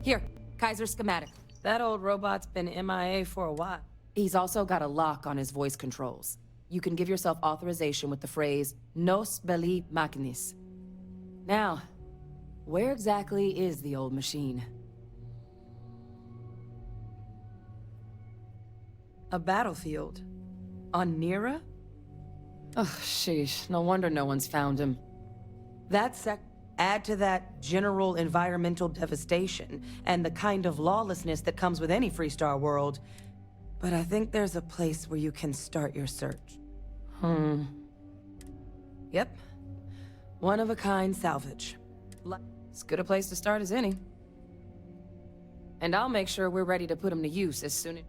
Here, Kaiser schematic. That old robot's been MIA for a while. He's also got a lock on his voice controls. You can give yourself authorization with the phrase, Nos belli machinis. Now, where exactly is the old machine? A battlefield. On Nira? Oh, sheesh. No wonder no one's found him. Add to that general environmental devastation, and the kind of lawlessness that comes with any Freestar world. But I think there's a place where you can start your search. Yep. One-of-a-kind salvage. As good a place to start as any. And I'll make sure we're ready to put him to use as soon as...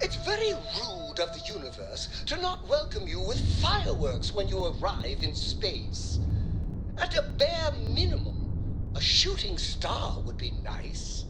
It's very rude of the universe to not welcome you with fireworks when you arrive in space. At a bare minimum, a shooting star would be nice.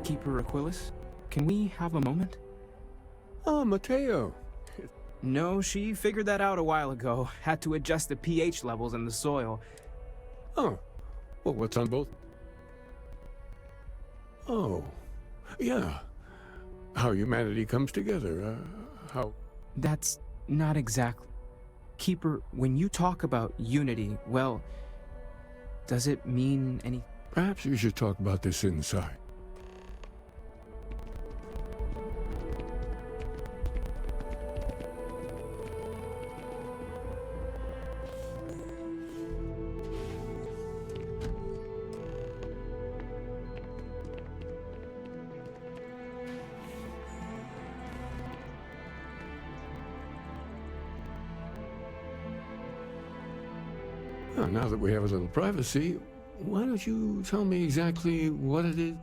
Keeper Aquilus, can we have a moment? Oh, Mateo. No, she figured that out a while ago. Had to adjust the pH levels in the soil. Oh. Well, what's on both? Oh. Yeah. How humanity comes together. How... That's not exactly... Keeper, when you talk about unity, well, does it mean any... Perhaps we should talk about this inside. Well, now that we have a little privacy, why don't you tell me exactly what it is?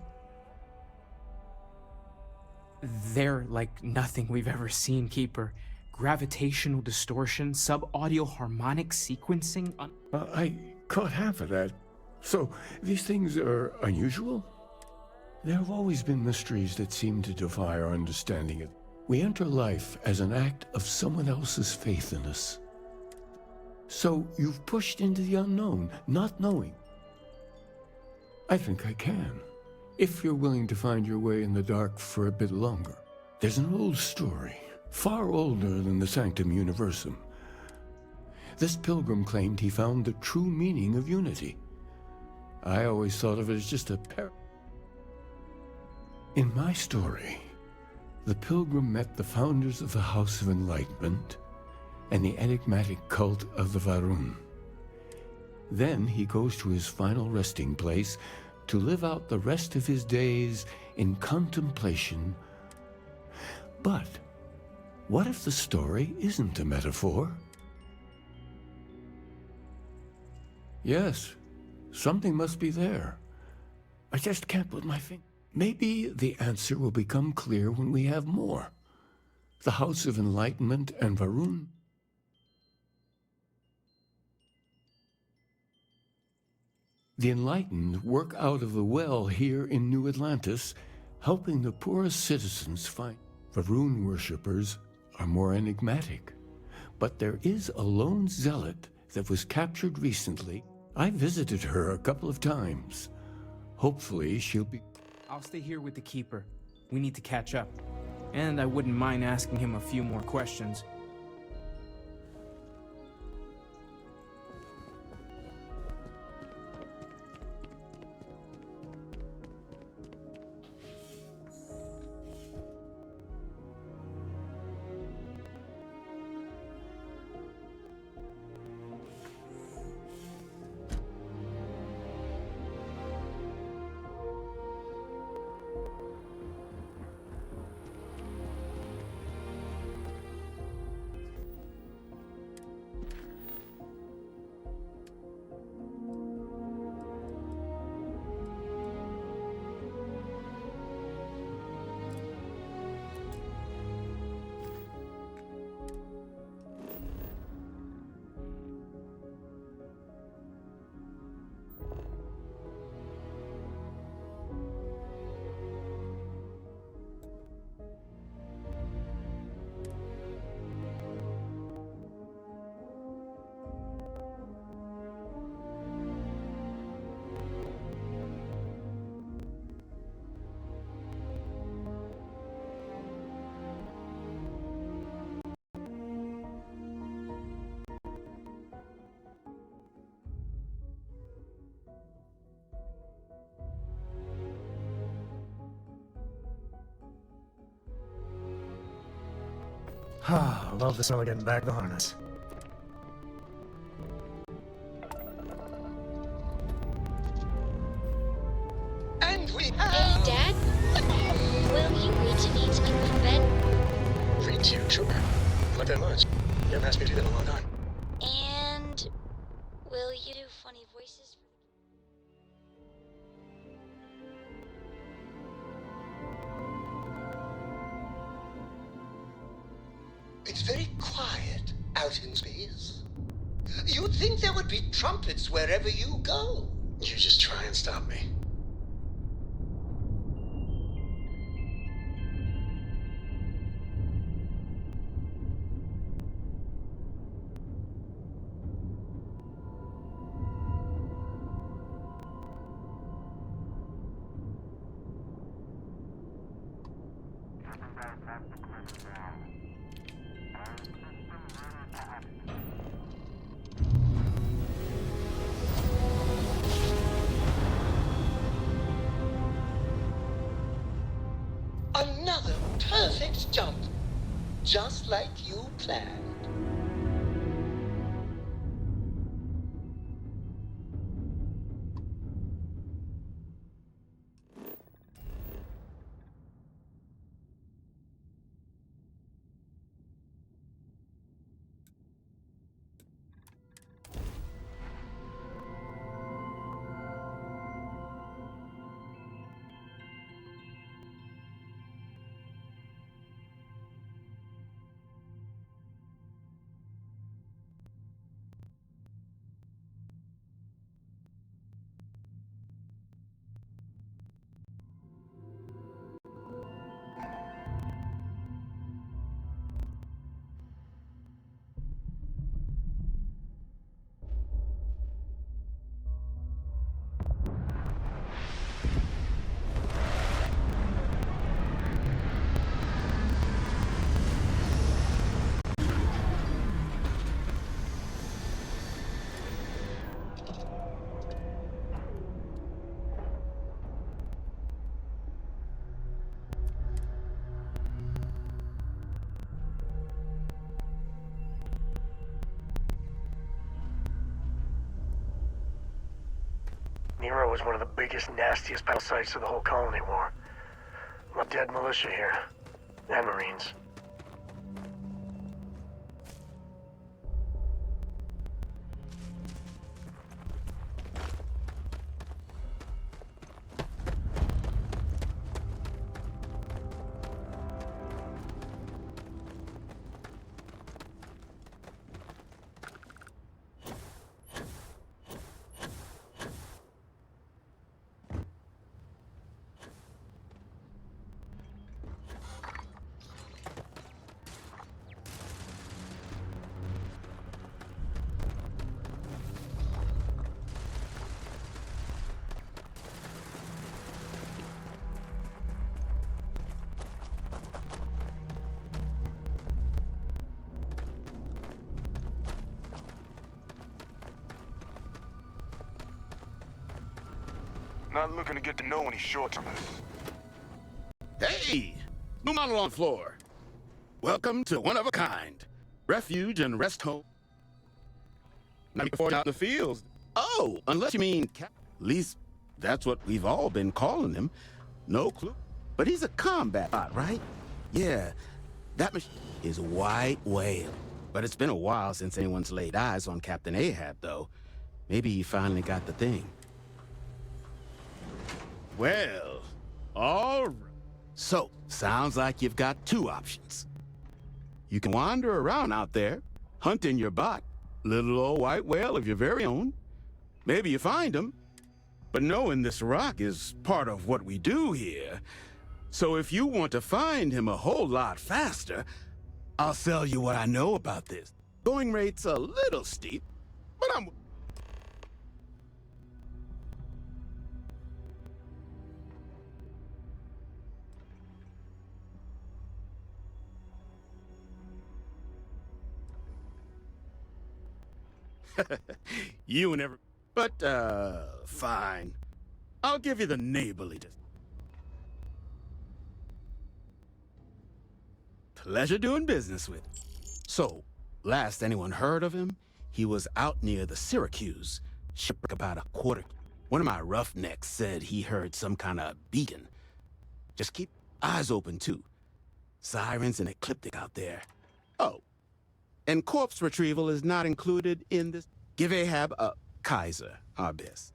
They're like nothing we've ever seen, Keeper. Gravitational distortion, sub-audio harmonic sequencing... I caught half of that. So, these things are unusual? There have always been mysteries that seem to defy our understanding. We enter life as an act of someone else's faith in us. So, you've pushed into the unknown, not knowing. I think I can, if you're willing to find your way in the dark for a bit longer. There's an old story, far older than the Sanctum Universum. This pilgrim claimed he found the true meaning of unity. I always thought of it as just a In my story, the pilgrim met the founders of the House of Enlightenment and the enigmatic cult of the Varun. Then he goes to his final resting place to live out the rest of his days in contemplation. But what if the story isn't a metaphor? Yes, something must be there. I just can't put my finger. Maybe the answer will become clear when we have more. The House of Enlightenment and Varun. The enlightened work out of the well here in New Atlantis, helping the poorest citizens find. Varun worshippers are more enigmatic, but there is a lone zealot that was captured recently. I visited her a couple of times. Hopefully she'll be... I'll stay here with the Keeper. We need to catch up. And I wouldn't mind asking him a few more questions. Ah, love the smell of getting back the harness. And we Hey, have... Dad? Will you read to me to keep me in bed? Read to you, sure. Not that much. You haven't asked me to do that in a long time. And will you do funny voices? It's very quiet out in space. You'd think there would be trumpets wherever you go. You just try and stop me. Another perfect jump, just like you planned. Nero was one of the biggest, nastiest parasites of the whole colony war. A dead militia here. And Marines. Not looking to get to know any short-termers. Hey! New model on floor. Welcome to one of a kind. Refuge and rest home. Not before out in the fields. Oh, unless you mean Cap. At least that's what we've all been calling him. No clue. But he's a combat bot, right? Yeah. That machine is White Whale. But it's been a while since anyone's laid eyes on Captain Ahab, though. Maybe he finally got the thing. Well, all right. So, sounds like you've got two options. You can wander around out there, hunting your bot, little old white whale of your very own. Maybe you find him, but knowing this rock is part of what we do here. So if you want to find him a whole lot faster, I'll sell you what I know about this. Going rate's a little steep, but I'm... You and every... But, fine. I'll give you the neighborly... Pleasure doing business with. So, last anyone heard of him, he was out near the Syracuse. Shipwreck about a quarter. One of my roughnecks said he heard some kind of beacon. Just keep eyes open, too. Sirens and ecliptic out there. Oh. And corpse retrieval is not included in this. Give Ahab a Kaiser, our best.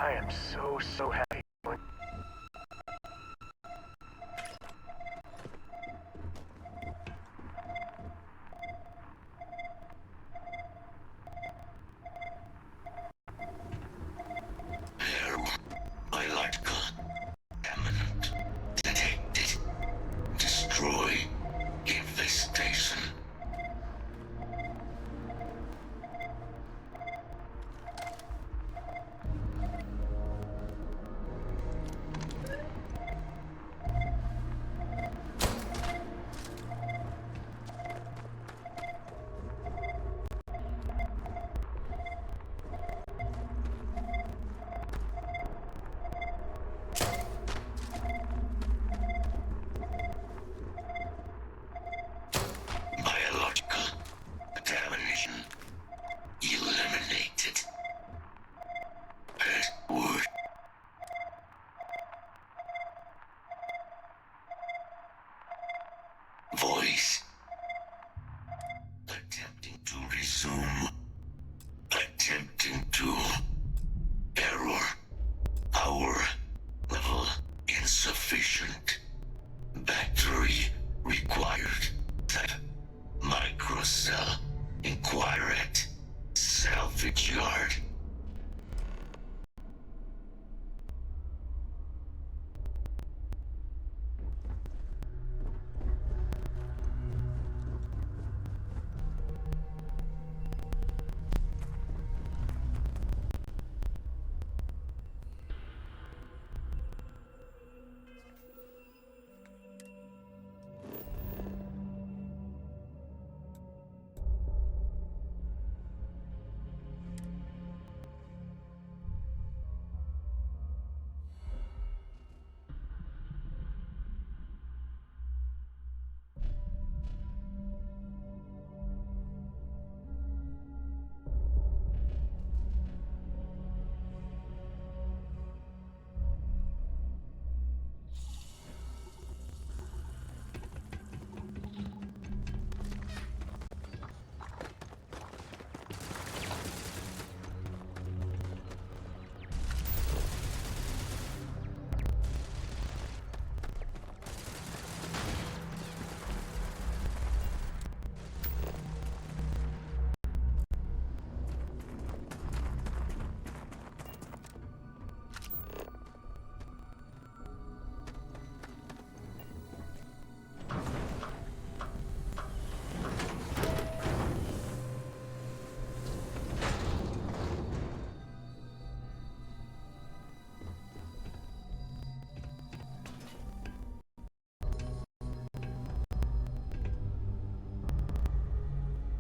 I am so happy. Biological. Eminent. Detected. Destroy. Infestation. Biological contamination eliminated. Password. Voice. Attempting to resume. Attempting to. Error. Power level insufficient. Battery required. Type microcell. Inquire at salvage yard.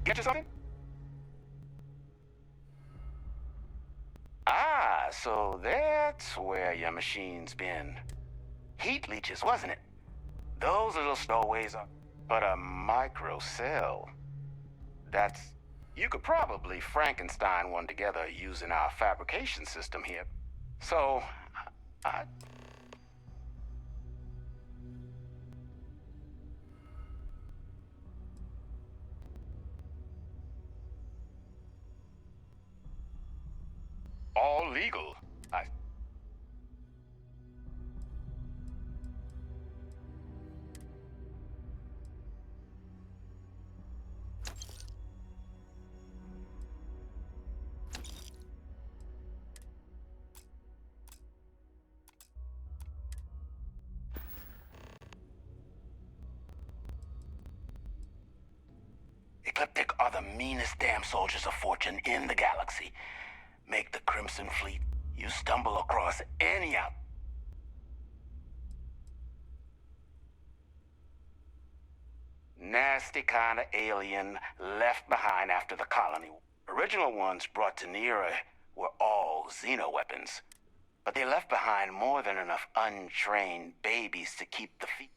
Get you something? Ah, so that's where your machine's been. Heat leeches, wasn't it? Those little stowaways are... But a microcell. That's... You could probably Frankenstein one together using our fabrication system here. So, I... All legal. Ecliptic are the meanest damn soldiers of fortune in the galaxy. Make the Crimson Fleet. You stumble across any out. Nasty kind of alien left behind after the colony. Original ones brought to Nera were all xeno-weapons. But they left behind more than enough untrained babies to keep the feet.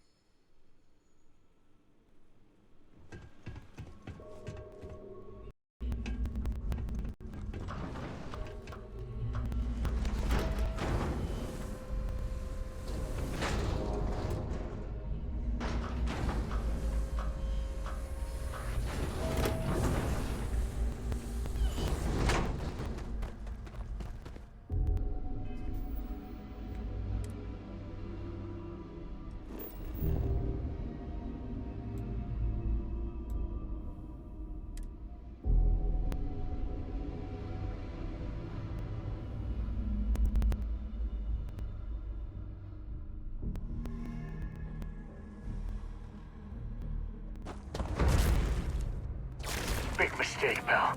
big mistake, pal.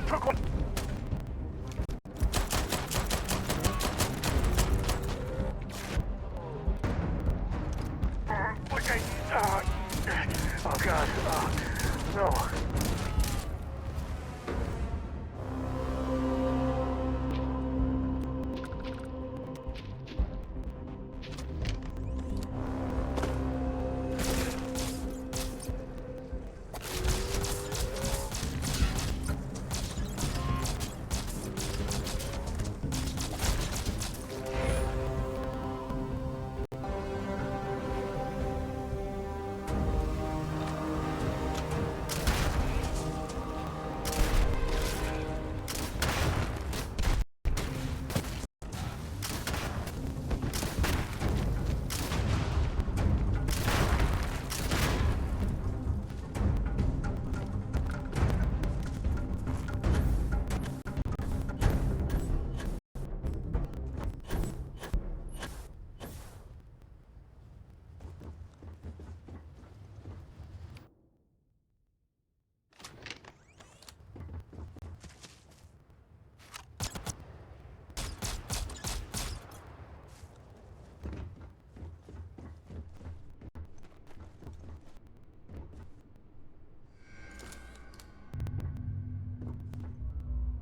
Took one. Okay. Oh God. No.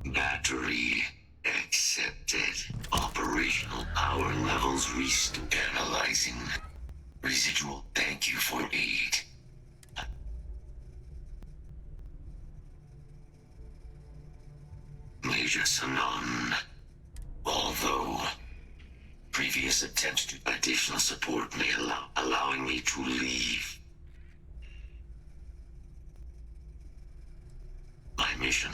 Battery accepted. Operational power levels restored. Analyzing. Residual. Thank you for aid. Major Sanon. Although previous attempts to additional support may allowing me to leave. My mission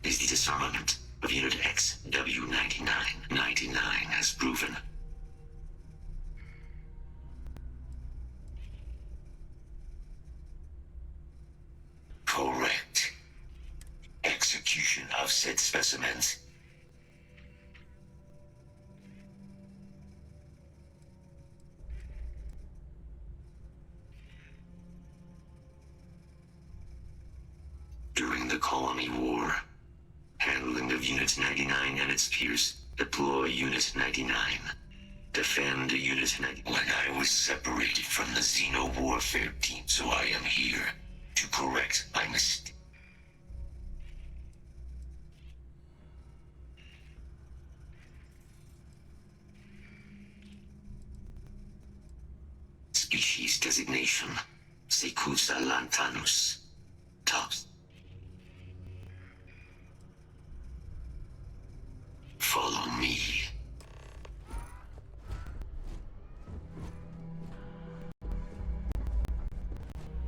is the disarmament of Unit XW-99. 99 has proven. Correct. Execution of said specimens. During the Colony War, handling of Unit 99 and its peers, deploy Unit 99. Defend Unit 99. When I was separated from the Xeno Warfare team, so I am here to correct my mistake. Species designation, Secusa lantanus. Tops. Follow me.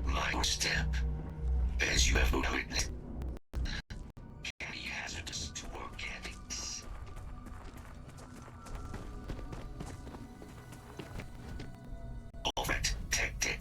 My step, as you have witnessed, can be hazardous to organics. All right, detected.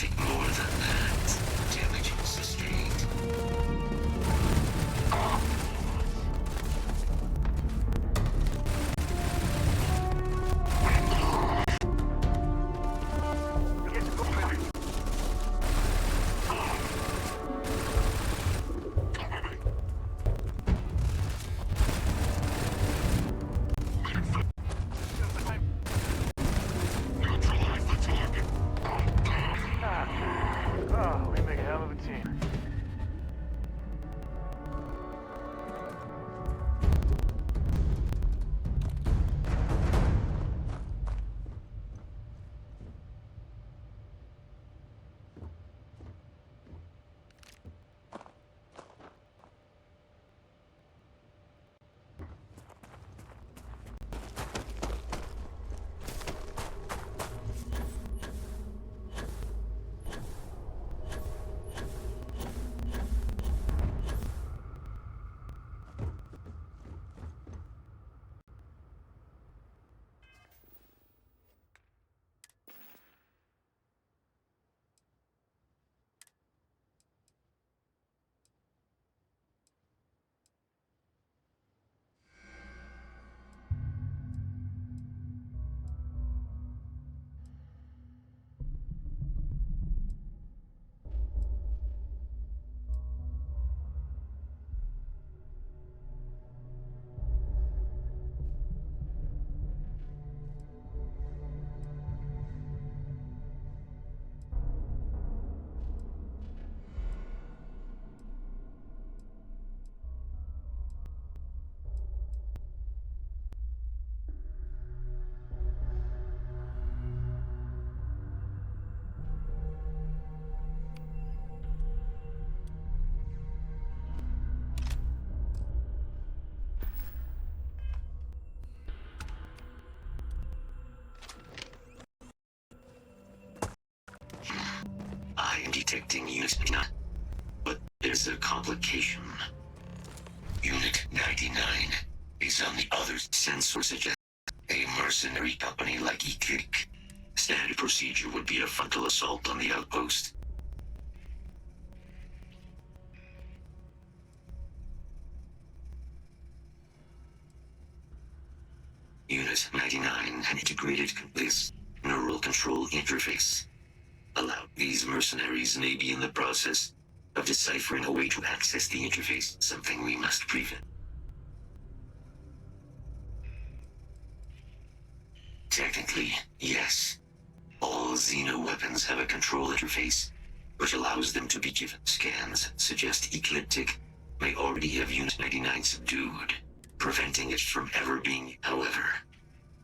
take more than that. Damage sustained. Oh, we make a hell of a team. I am detecting Unit 99, but there's a complication. Unit 99 is on the other sensor suggest a mercenary company like Eclick. Standard procedure would be a frontal assault on the outpost. Unit 99 an integrated this neural control interface. These mercenaries may be in the process of deciphering a way to access the interface, something we must prevent. Technically, yes. All Xeno weapons have a control interface, which allows them to be given. Scans suggest Ecliptic may already have Unit 99 subdued, preventing it from ever being. However,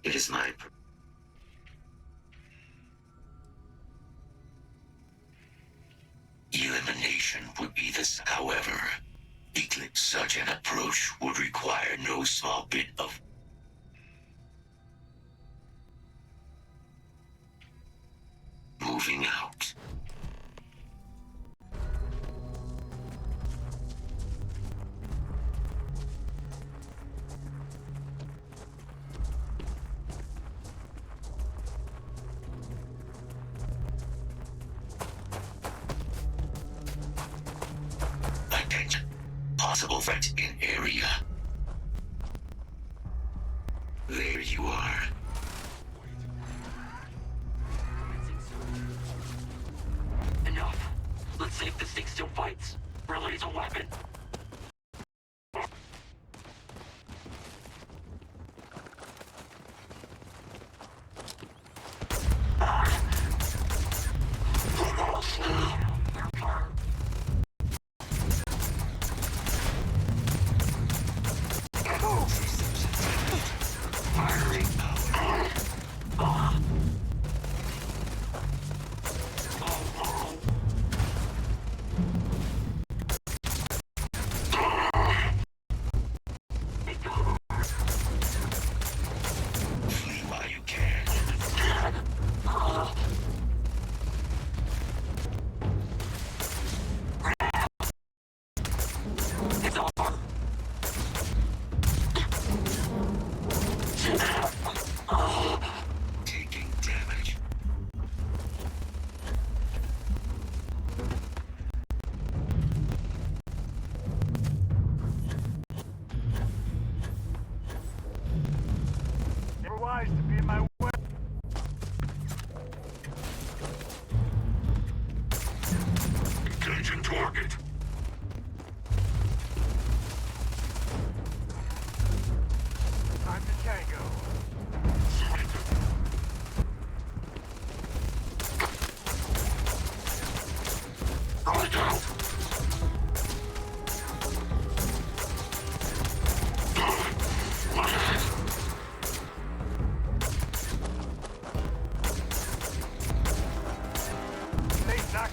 it is my elimination would be this. However, Eclipse such an approach would require no small bit of moving out. Attention. Possible threat in area. There you are. Enough. Let's see if this thing still fights. Release a weapon. Firing.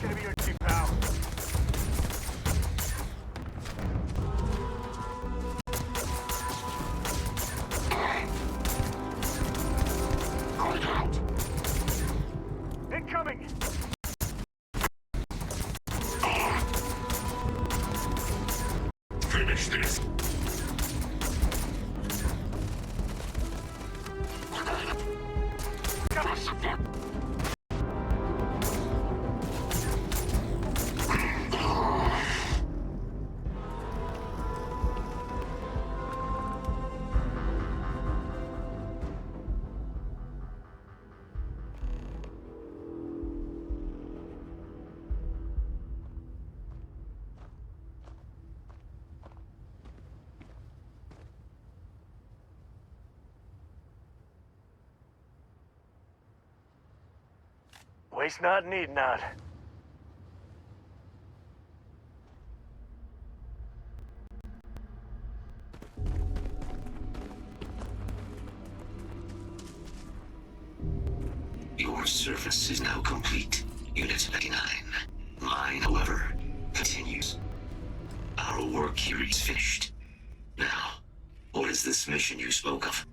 gonna be your team, pal. Incoming! Finish this. Waste not, need not. Your service is now complete, Unit 99. Mine, however, continues. Our work here is finished. Now, what is this mission you spoke of?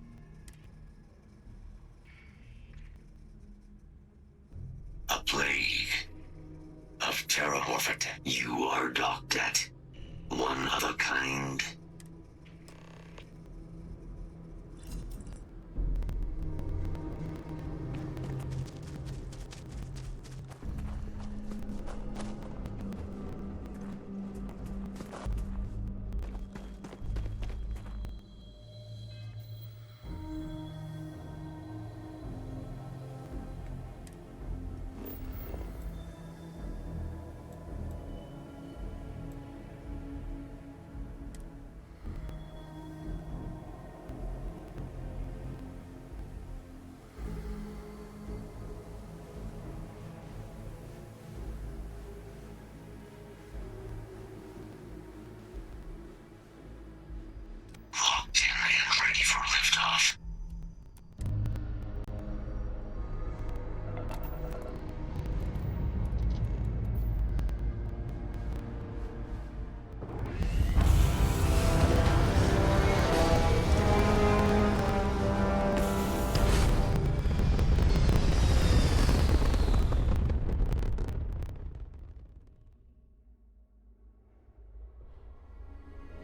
A plague of terramorphic. You are docked at one of a kind. Locked in and ready for liftoff.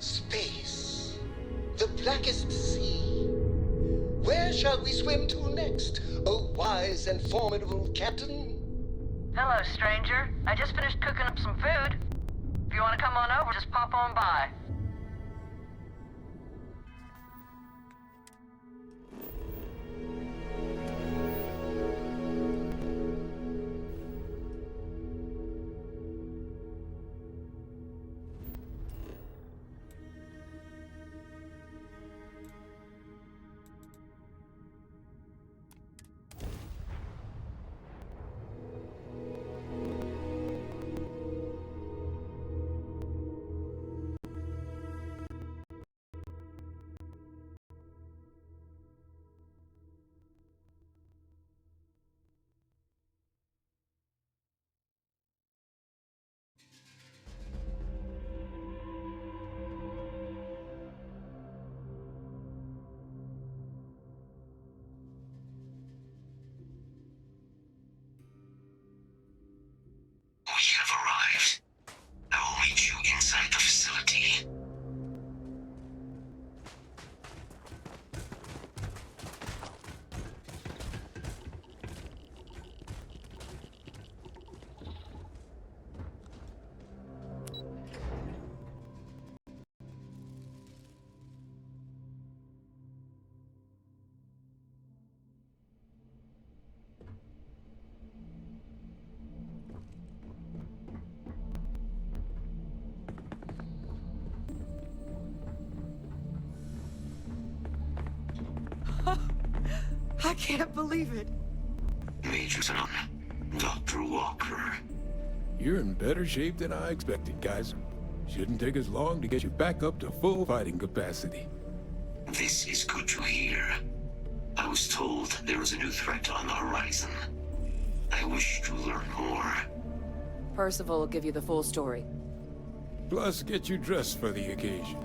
Space. The blackest sea. Where shall we swim to next, O wise and formidable captain? Hello, stranger. I just finished cooking up some food. If you want to come on over, just pop on by. We have arrived. I will meet you inside the facility. I can't believe it. Major Son, Dr. Walker. You're in better shape than I expected, Kaiser. Shouldn't take us long to get you back up to full fighting capacity. This is good to hear. I was told there was a new threat on the horizon. I wish to learn more. Percival will give you the full story. Plus, get you dressed for the occasion.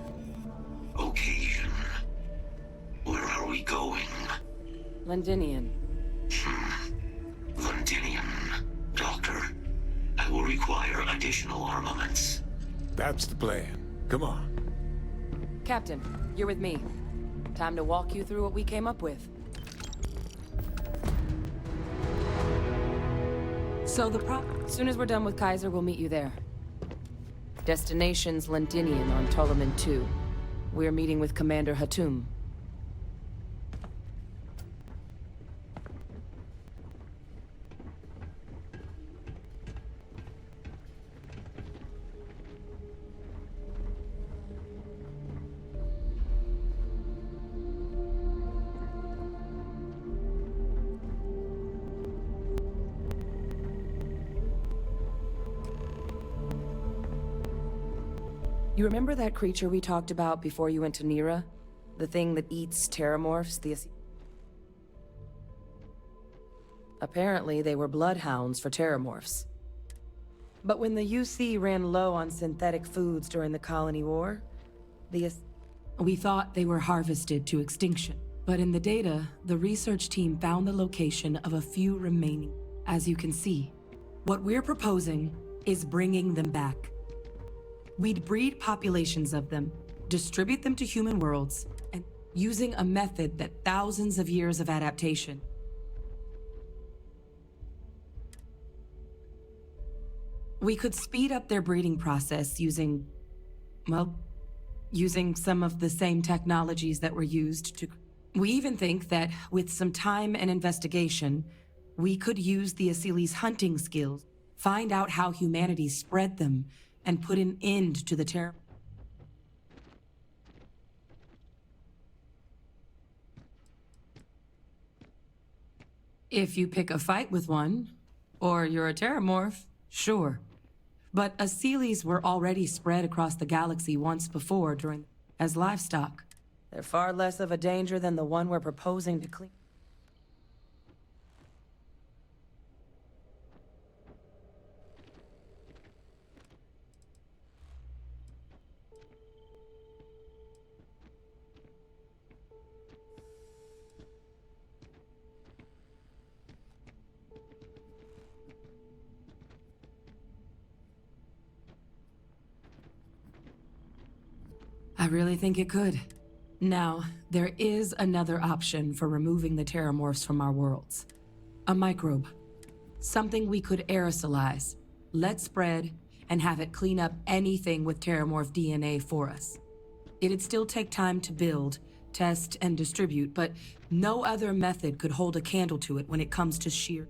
Occasion? Where are we going? Londinian. Londinium. Doctor, I will require additional armaments. That's the plan. Come on. Captain, you're with me. Time to walk you through what we came up with. So soon as we're done with Kaiser, we'll meet you there. Destination's Londinian on Ptolemy 2. We're meeting with Commander Hatum. You remember that creature we talked about before you went to Nira? The thing that eats terramorphs, Apparently, they were bloodhounds for terramorphs. But when the UC ran low on synthetic foods during the Colony War, we thought they were harvested to extinction. But in the data, the research team found the location of a few remaining. As you can see, what we're proposing is bringing them back. We'd breed populations of them, distribute them to human worlds, and using a method that thousands of years of adaptation. We could speed up their breeding process using some of the same technologies that were used to... We even think that with some time and investigation, we could use the Asili's hunting skills, find out how humanity spread them, and put an end to the terror. If you pick a fight with one, or you're a terramorph, sure. But Asilis were already spread across the galaxy once before as livestock. They're far less of a danger than the one we're proposing to clean. I really think it could. Now, there is another option for removing the terramorphs from our worlds. A microbe. Something we could aerosolize, let spread, and have it clean up anything with terramorph DNA for us. It'd still take time to build, test, and distribute, but no other method could hold a candle to it when it comes to sheer...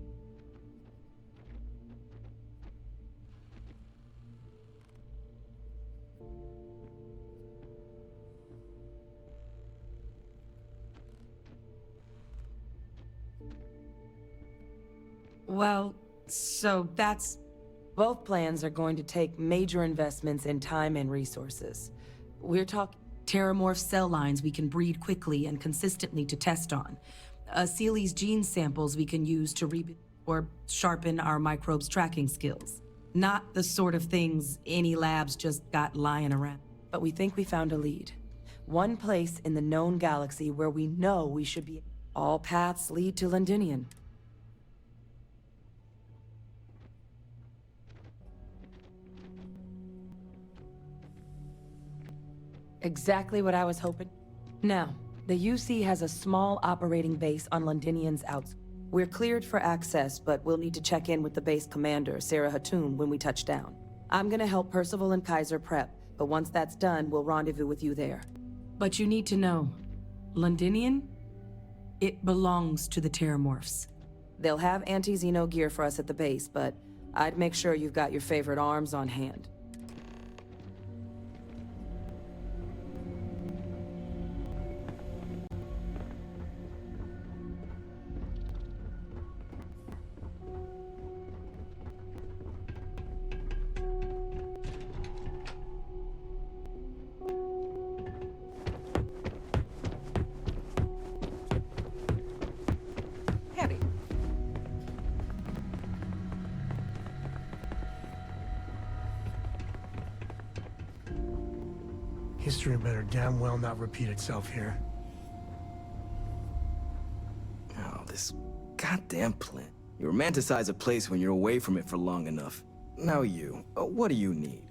Well, so that's... Both plans are going to take major investments in time and resources. We're talking terramorph cell lines we can breed quickly and consistently to test on. Asili's gene samples we can use to or sharpen our microbes' tracking skills. Not the sort of things any labs just got lying around. But we think we found a lead. One place in the known galaxy where we know we should be. All paths lead to Londinian. Exactly what I was hoping. Now, the UC has a small operating base on Londinian's outs. We're cleared for access, but we'll need to check in with the base commander, Sarah Hatum, when we touch down. I'm gonna help Percival and Kaiser prep, but once that's done, we'll rendezvous with you there. But you need to know, Londinian? It belongs to the terramorphs. They'll have anti-Xeno gear for us at the base, but I'd make sure you've got your favorite arms on hand. History better damn well not repeat itself here. Oh, this goddamn plant. You romanticize a place when you're away from it for long enough. Now what do you need?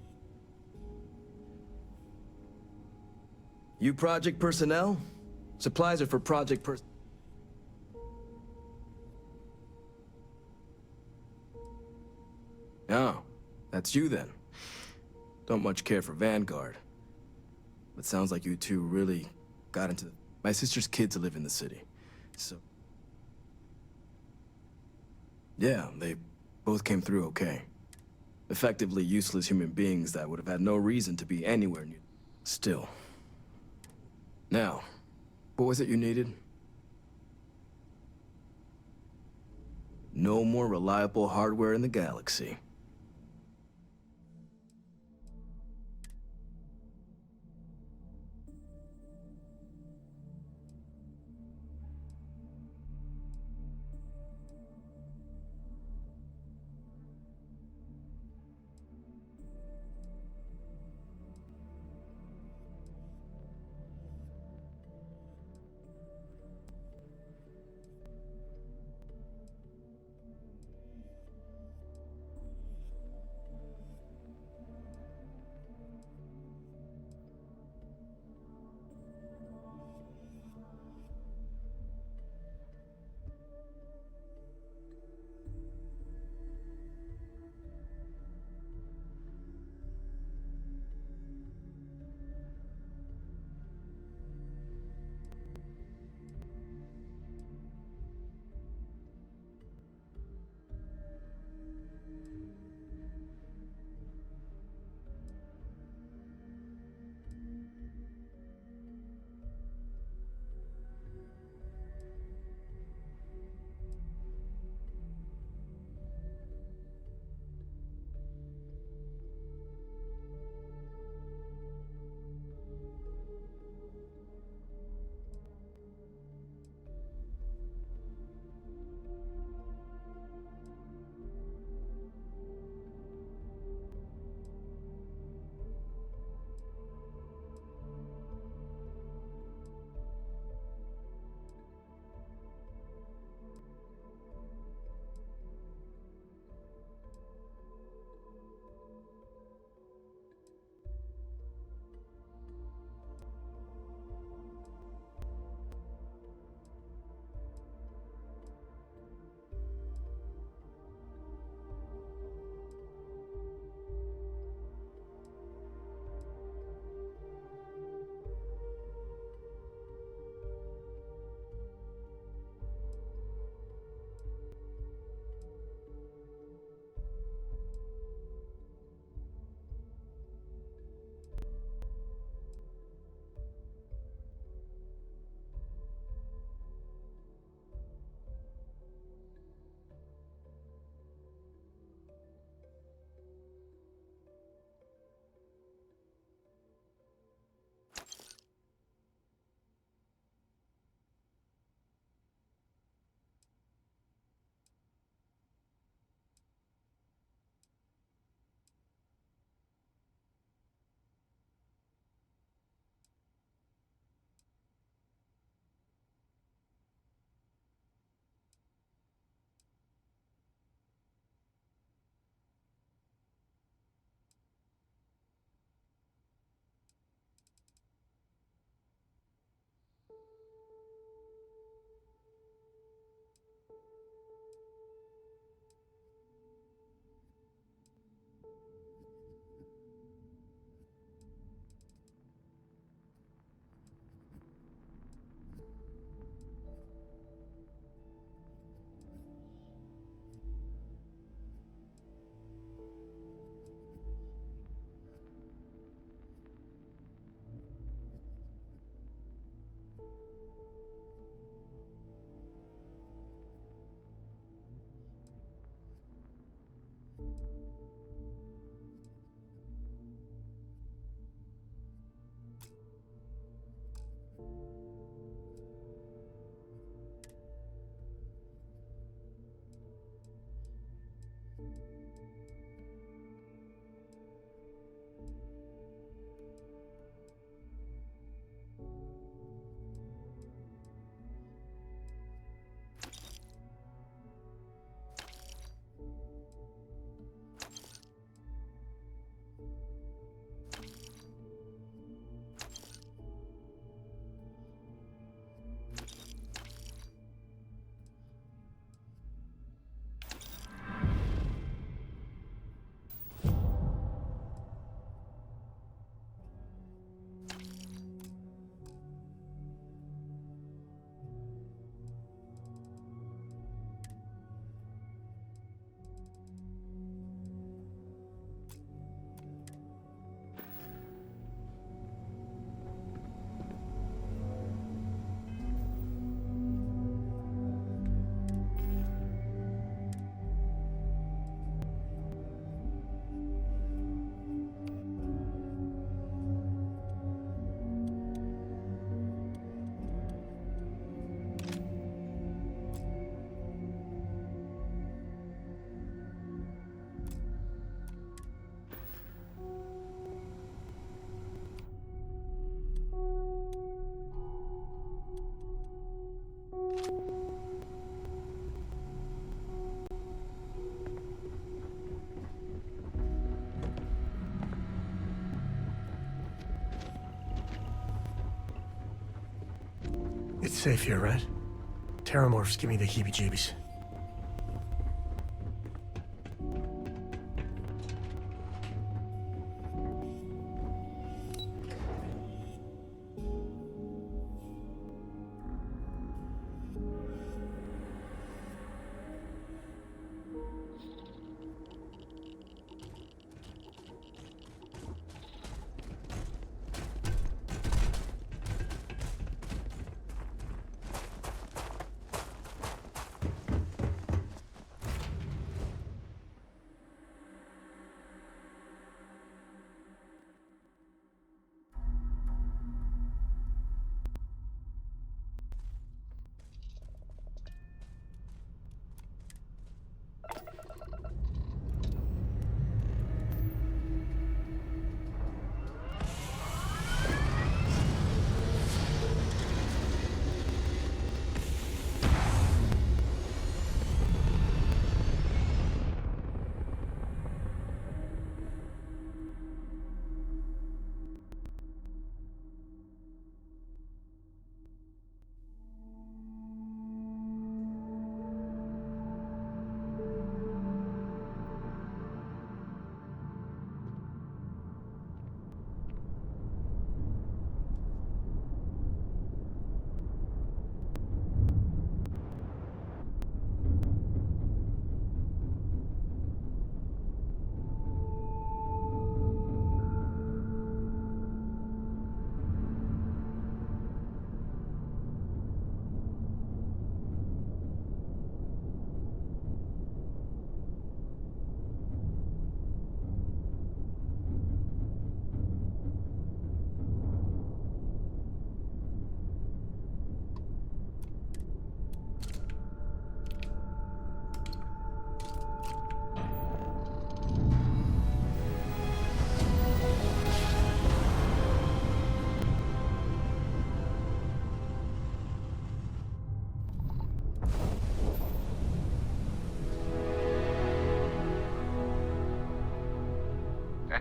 You project personnel? Supplies are for project Oh, that's you then. Don't much care for Vanguard. But sounds like you two really got into My sister's kids live in the city, so... Yeah, they both came through okay. Effectively useless human beings that would have had no reason to be anywhere near... Still. Now, what was it you needed? No more reliable hardware in the galaxy. safe here, right? Terramorphs give me the heebie-jeebies.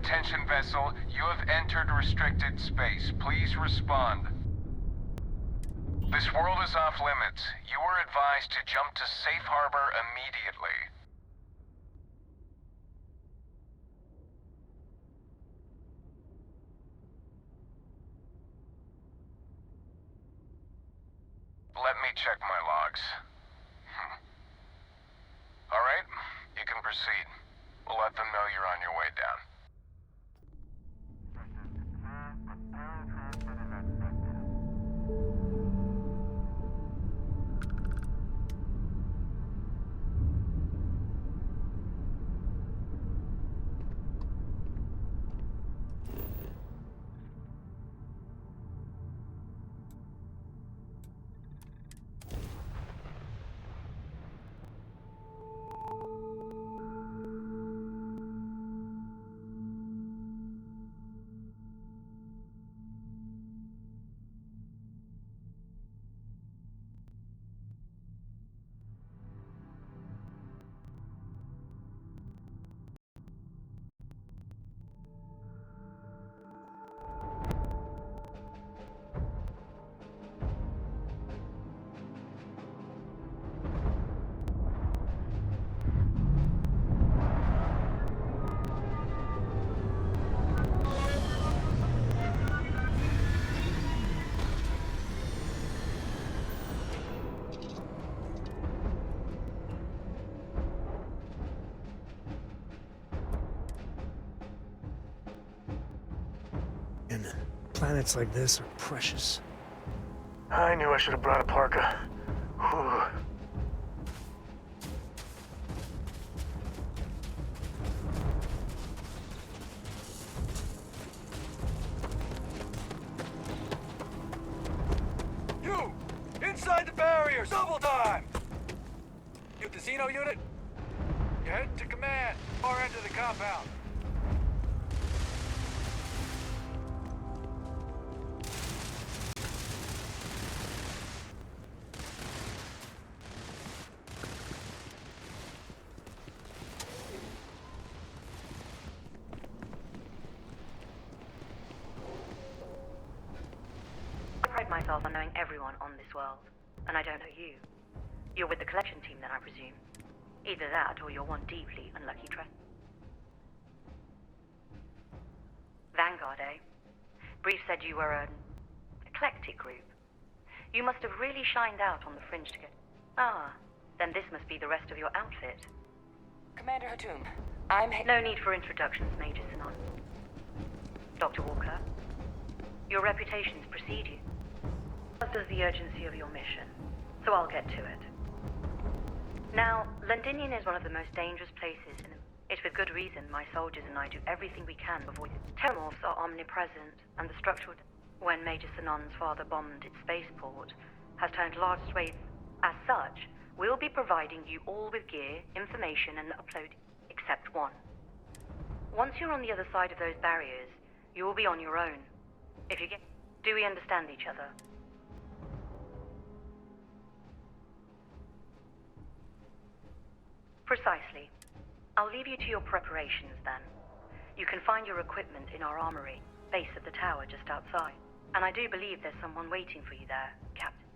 Attention vessel, you have entered restricted space. Please respond. This world is off limits. You are advised to jump to safe harbor immediately. Let me check my logs. Alright, you can proceed. We'll let them know you're on your way down. And planets like this are precious. I knew I should have brought a parka. Whew. You! Inside the barriers, double time! You the Xeno unit? You head to command, far end of the compound. I pride myself on knowing everyone on this world. and I don't know you. You're with the collection team then, I presume. Either that, or you're one deeply unlucky Vanguard, eh? Brief said you were an eclectic group. You must have really shined out on the fringe to get... Ah, then this must be the rest of your outfit. Commander Hatum, No need for introductions, Major Sinon. Dr. Walker, your reputations precede you, as does the urgency of your mission, so I'll get to it. Now, Londinian is one of the most dangerous places in the... It's with good reason my soldiers and I do everything we can to avoid it. Terramorphs are omnipresent, and the structural... When Major Sinon's father bombed its spaceport, has turned large swathes. As such, we'll be providing you all with gear, information, and upload, except one. Once you're on the other side of those barriers, you will be on your own. If you get... Do we understand each other? Precisely. I'll leave you to your preparations then. You can find your equipment in our armory, base of the tower just outside. And I do believe there's someone waiting for you there, Captain.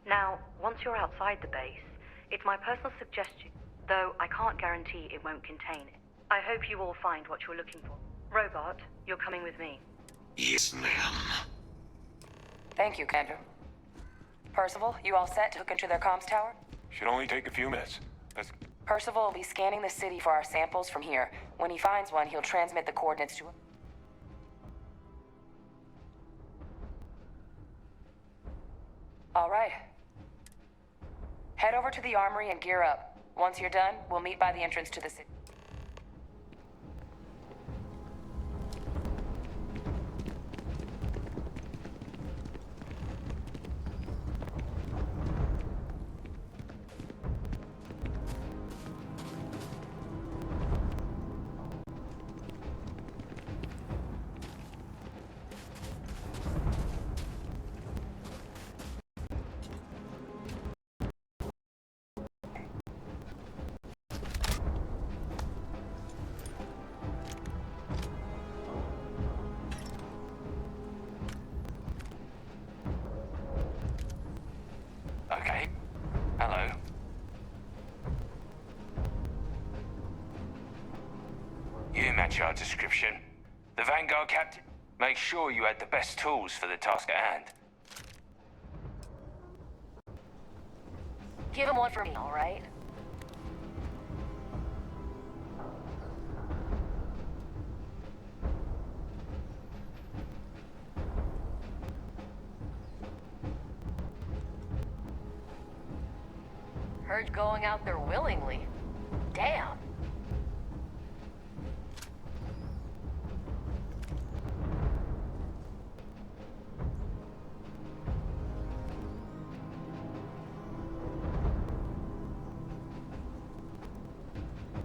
Now, once you're outside the base, it's my personal suggestion, though I can't guarantee it won't contain it. I hope you all find what you're looking for. Robot, you're coming with me. Yes, ma'am. Thank you, Commander. Percival, you all set to hook into their comms tower? Should only take a few minutes. Percival will be scanning the city for our samples from here. When he finds one, he'll transmit the coordinates to... All right. Head over to the armory and gear up. Once you're done, we'll meet by the entrance to the city. Okay. Hello. You match our description. The Vanguard captain? Make sure you had the best tools for the task at hand. Give him one for me, all right? Heard going out there willingly. Damn.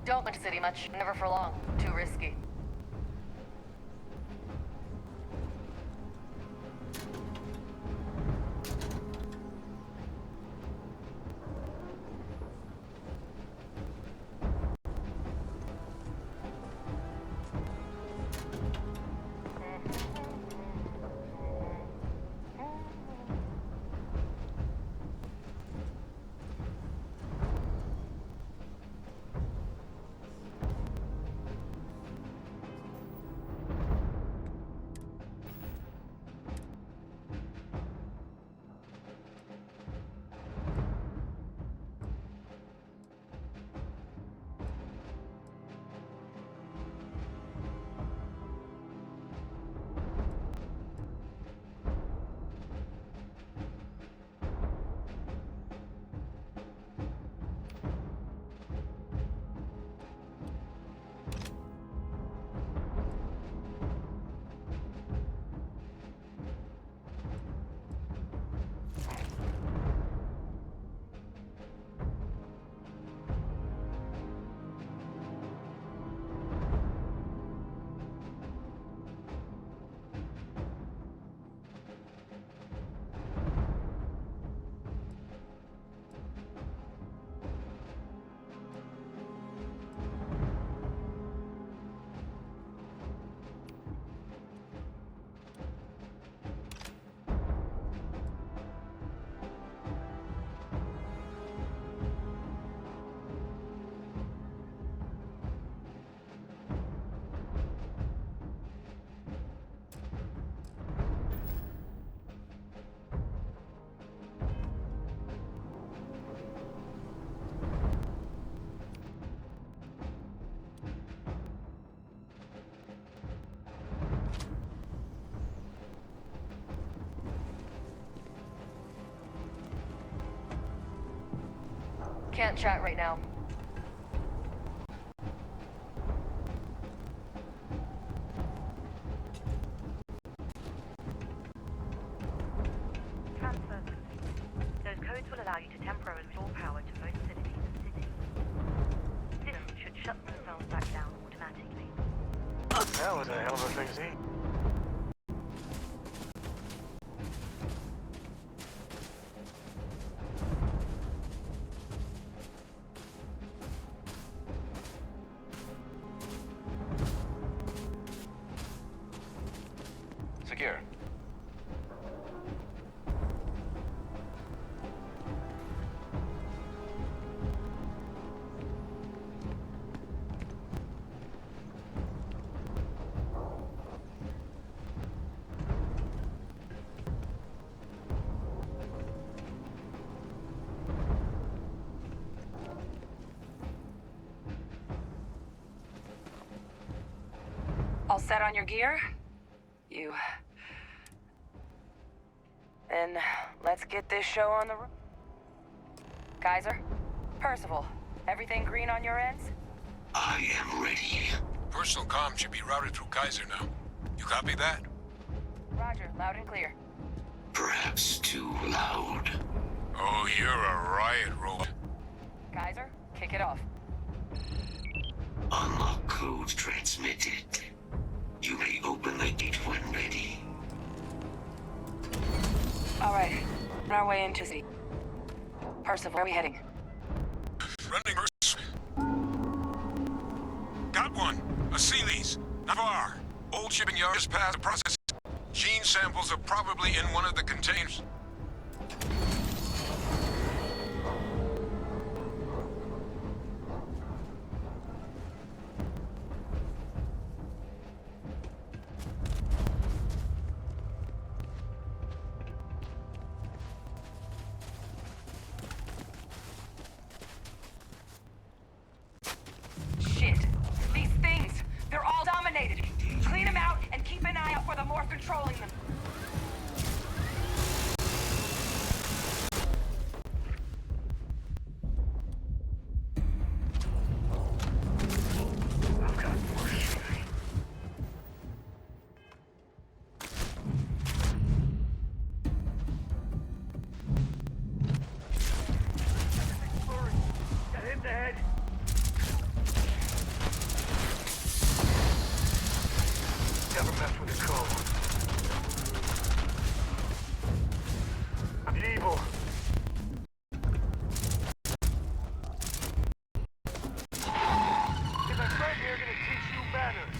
Don't went to city much, never for long. Too risky. Can't chat right now. Transfer complete. Those codes will allow you to temporarily restore power to most facilities in the city. Systems should shut themselves back down automatically. That was a hell of a thing to see. Secure. All set on your gear? You... Then let's get this show on the road. Kaiser? Percival, everything green on your ends? I am ready. Personal comm should be routed through Kaiser now. You copy that? Roger, loud and clear. Perhaps too loud. Oh, you're a riot robot. Kaiser, kick it off. Unlock code transmitted. You may open the gate when ready. All right, on our way into the... Percival, where are we heading? Running versus... Got one. A Sealy's. Not far. Old shipping yard just past the process. Gene samples are probably in one of the containers. Shit. These things, they're all dominated. Clean them out and keep an eye out for the morph controlling them. I've got more shooting. Got hit in the head. Never mess with the code. I'm evil. Is my friend here gonna teach you manners?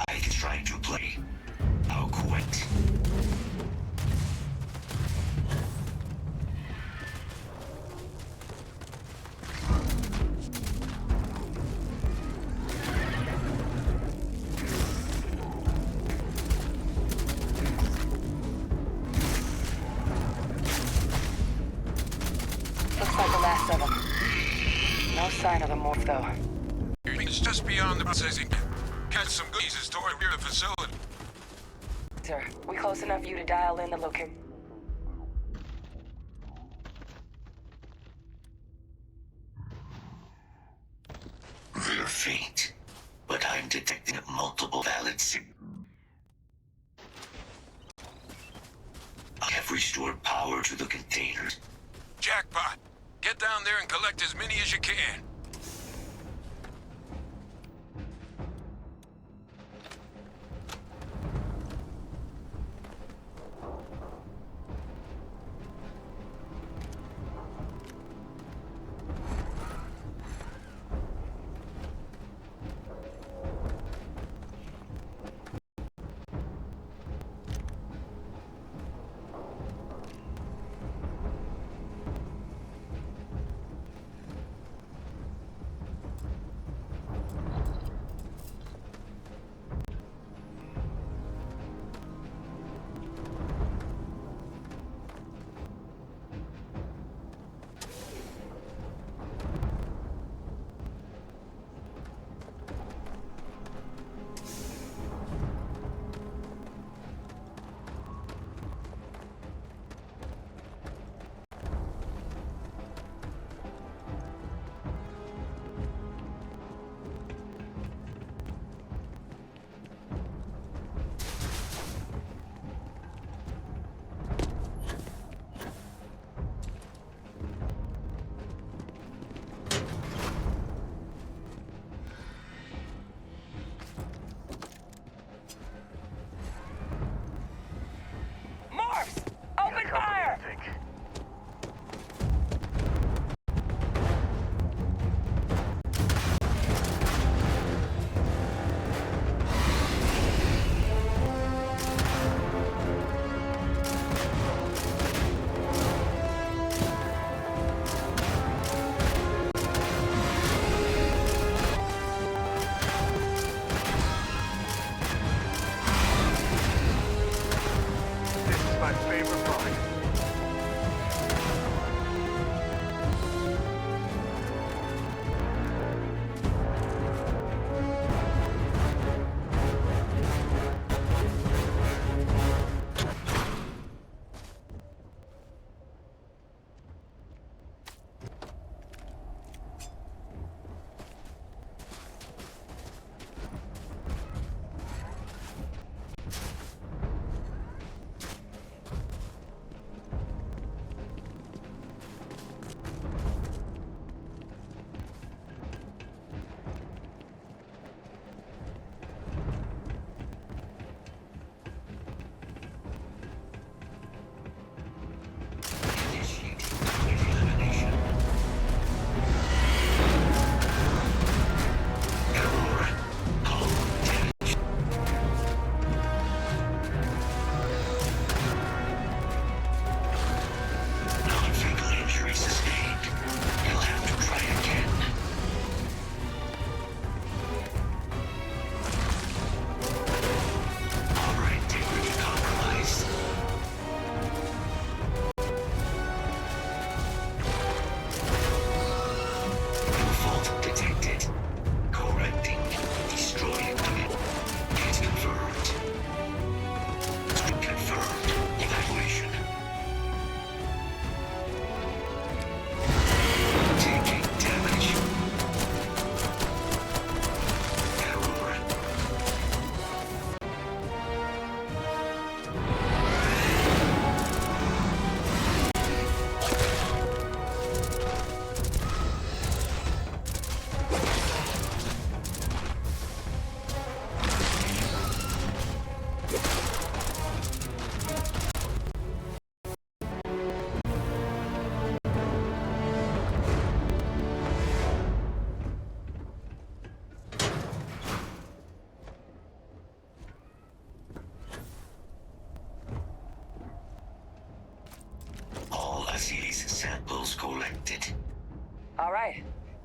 I tried to play. I'll quit. Looks like the last of them. No sign of the morph, though. It's just beyond the processing. Catch some goodies and store it near the facility. Sir, we close enough for you to dial in the location? They're faint, but I'm detecting multiple valid signals. I have restored power to the containers. Jackpot. Get down there and collect as many as you can.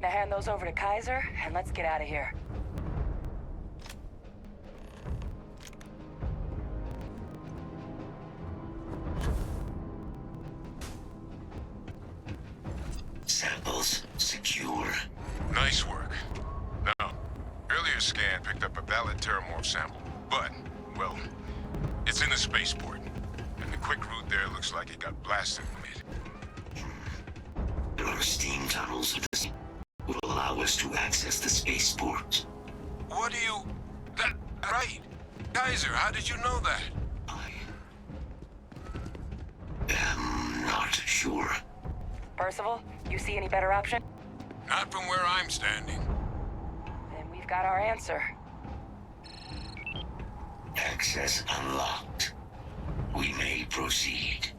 Now hand those over to Kaiser, and let's get out of here. Samples secure. Nice work. Now, earlier scan picked up a valid Terramorph sample, but, well, it's in the spaceport. And the quick route there looks like it got blasted when it... There are steam tunnels that will allow us to access the spaceport. What do you... That... Right. Kaiser, how did you know that? I'm not sure. Percival, you see any better option? Not from where I'm standing. Then we've got our answer. Access unlocked. We may proceed.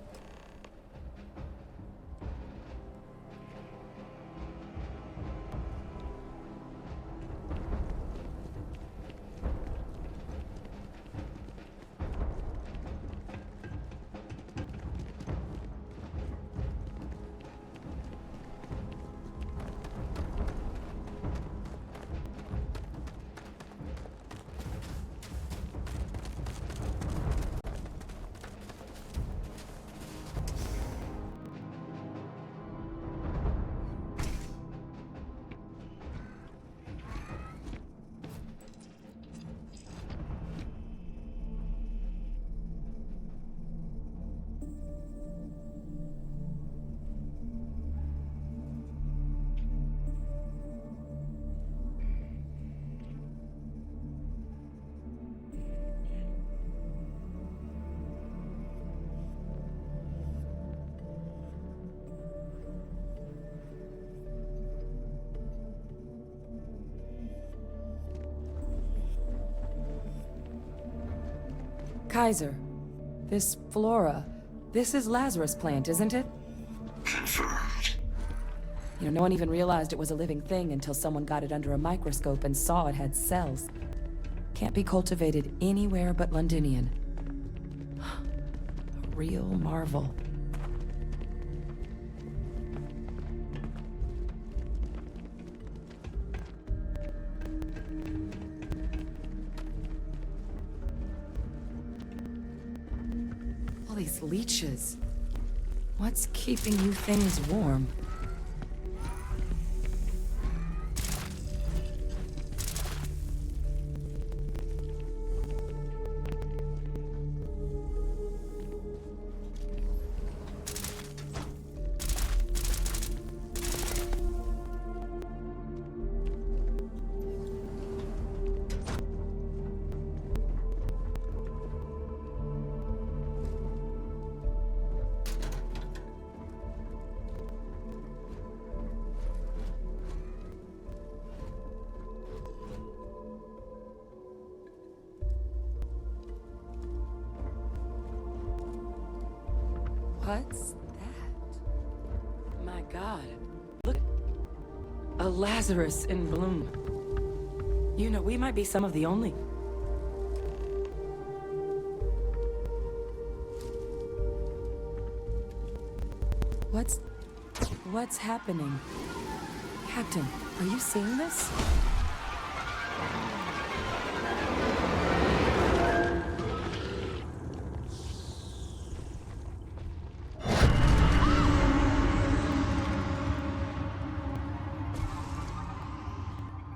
Kaiser, this flora, this is Lazarus plant, isn't it? Confirmed. You know, no one even realized it was a living thing until someone got it under a microscope and saw it had cells. Can't be cultivated anywhere but Londinian. A real marvel. All these leeches. What's keeping you things warm? What's that? My God. Look. A Lazarus in bloom. You know, we might be some of the only... What's happening? Captain, are you seeing this?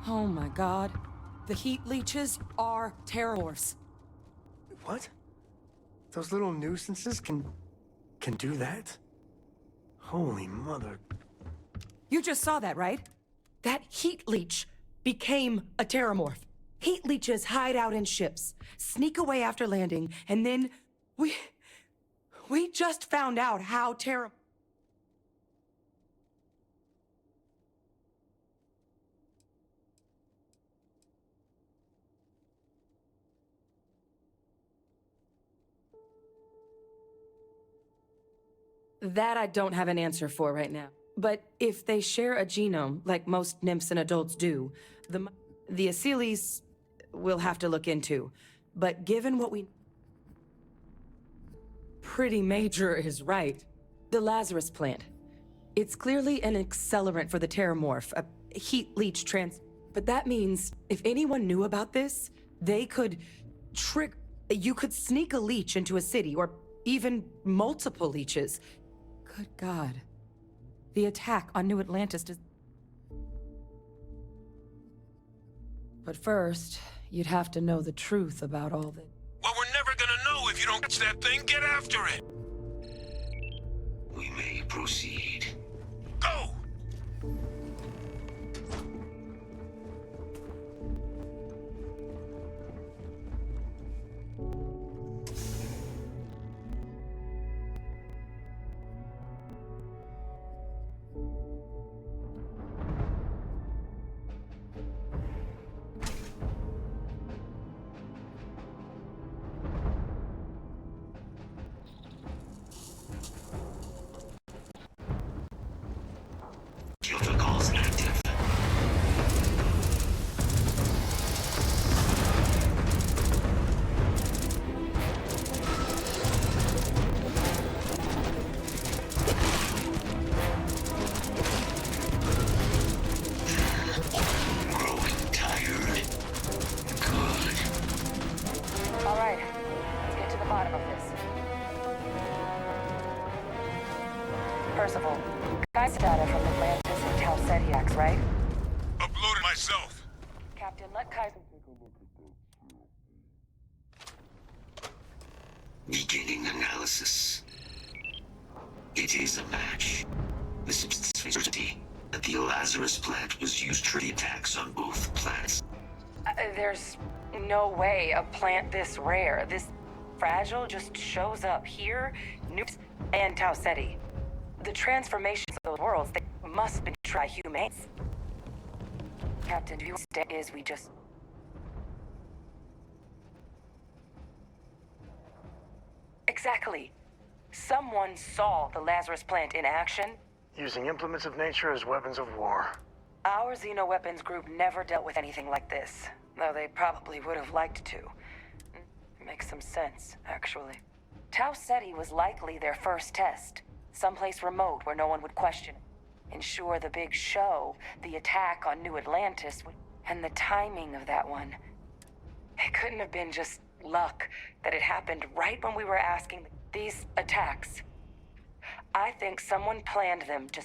Oh my God. The heat leeches are terrormorphs. What? Those little nuisances can do that? Holy mother... You just saw that, right? That heat leech became a terramorph. Heat leeches hide out in ships, sneak away after landing, and then we just found out how That I don't have an answer for right now. But if they share a genome, like most nymphs and adults do, the Aceles we'll have to look into. But given what we... Pretty Major is right. The Lazarus plant. It's clearly an accelerant for the terramorph, heat leach trans... But that means if anyone knew about this, they could trick... You could sneak a leech into a city, or even multiple leeches. Good God. The attack on New Atlantis is... But first, you'd have to know the truth about all this. Well, we're never gonna know if you don't catch that thing. Get after it! We may proceed. Go! Protocols active. Growing tired. Good. All right, let's get to the bottom of this. Percival, guys data from Atlantis and Tau Cetiacs, right? Uploaded myself. Captain, let Kaiser... Beginning analysis. It is a match. The certainty that the Lazarus plant was used for the attacks on both planets. There's no way a plant this rare, this fragile, just shows up here, nukes, and Tau Ceti. The transformations of those worlds, they must have been tri-humans. Captain, do you understand is we just... Exactly. Someone saw the Lazarus plant in action. Using implements of nature as weapons of war. Our Xenoweapons group never dealt with anything like this, though they probably would have liked to. Makes some sense, actually. Tau Ceti was likely their first test. Someplace remote where no one would question it. Ensure the big show, the attack on New Atlantis, and the timing of that one. It couldn't have been just luck that it happened right when we were asking these attacks. I think someone planned them to...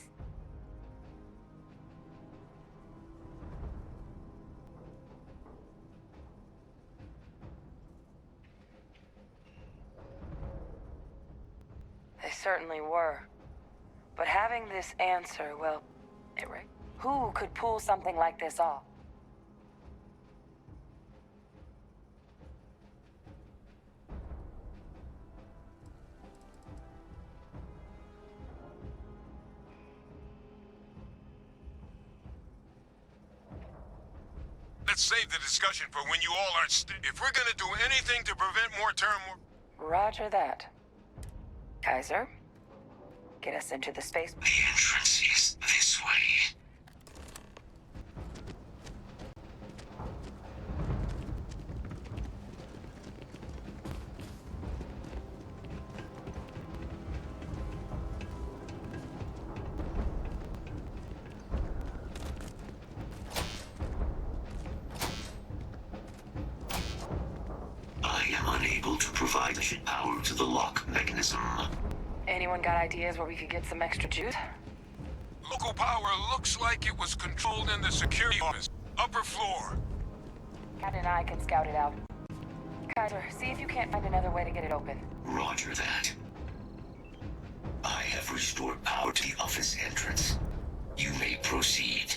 They certainly were. But having this answer, well, who could pull something like this off? Let's save the discussion for when you all aren't if we're gonna do anything to prevent more turmoil... Roger that. Kaiser, get us into the space... The entrance is this way. I am unable to provide sufficient power to the lock mechanism. Anyone got ideas where we could get some extra juice? Local power looks like it was controlled in the security office. Upper floor. Captain and I can scout it out. Kaiser, see if you can't find another way to get it open. Roger that. I have restored power to the office entrance. You may proceed.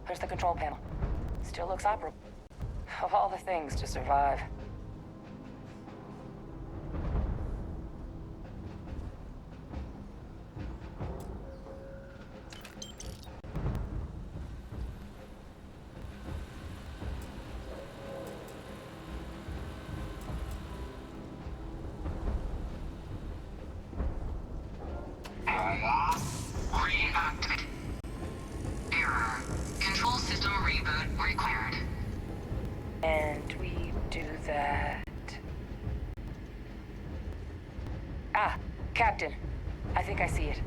There's the control panel. Still looks operable. Of all the things to survive. System reboot required. And we do that... Ah, Captain. I think I see it.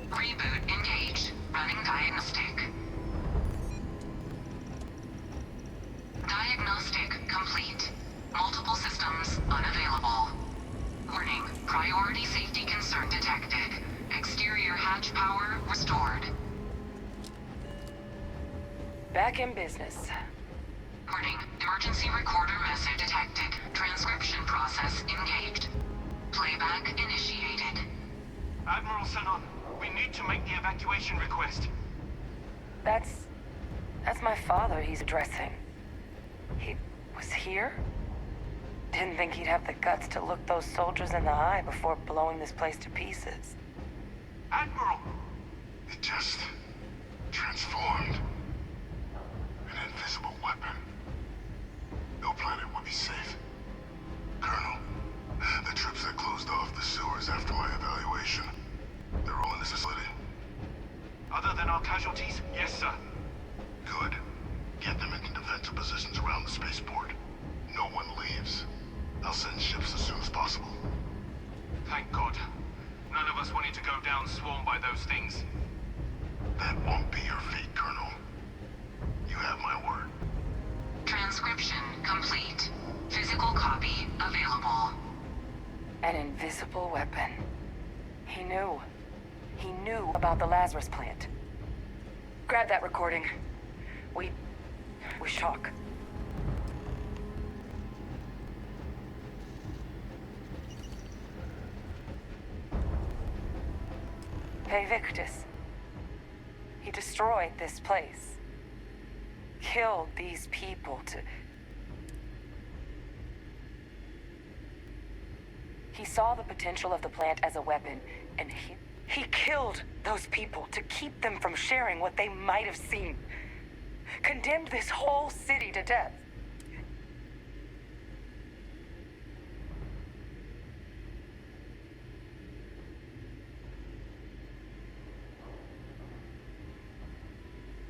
Reboot engaged. Running diagnostic. Diagnostic complete. Multiple systems unavailable. Warning, priority safety concern detected. Exterior hatch power restored. Back in business. Warning, emergency recorder message detected. Transcription process engaged. Playback initiated. Admiral Sanon, we need to make the evacuation request. That's my father he's addressing. He was here? Didn't think he'd have the guts to look those soldiers in the eye before blowing this place to pieces. Admiral! It just transformed. An invisible weapon. No planet would be safe. Colonel, the troops that closed off the sewers after my evaluation, they're all in this facility. Other than our casualties, yes, sir. Good. Get them into defensive positions around the spaceport. No one leaves. I'll send ships as soon as possible. Thank God. None of us wanted to go down swarmed by those things. That won't be your fate, Colonel. You have my word. Transcription complete. Physical copy available. An invisible weapon. He knew. He knew about the Lazarus plant. Grab that recording. We talk. Hey, Victus. He destroyed this place. Killed these people to... He saw the potential of the plant as a weapon, and he killed those people to keep them from sharing what they might have seen. Condemned this whole city to death.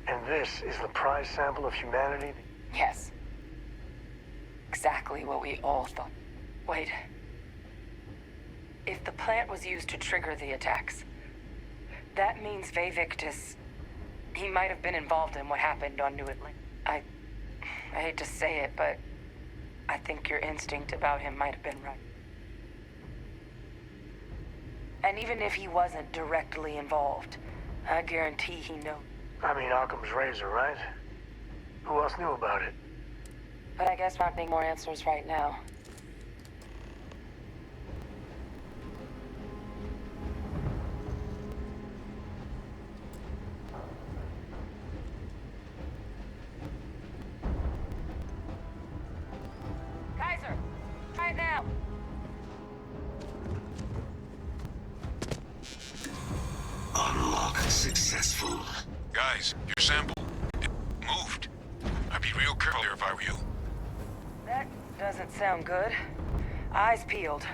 And this is the prize sample of humanity? Yes. Exactly what we all thought. Wait. If the plant was used to trigger the attacks, that means Victus, he might have been involved in what happened on New Atlantis. I hate to say it, but I think your instinct about him might have been right. And even if he wasn't directly involved, I guarantee he knows. I mean, Occam's razor, right? Who else knew about it? But I guess we're not getting more answers right now. Kaiser, try it now. Unlock successful. Guys, your sample, it moved. I'd be real careful here if I were you. That doesn't sound good. Eyes peeled.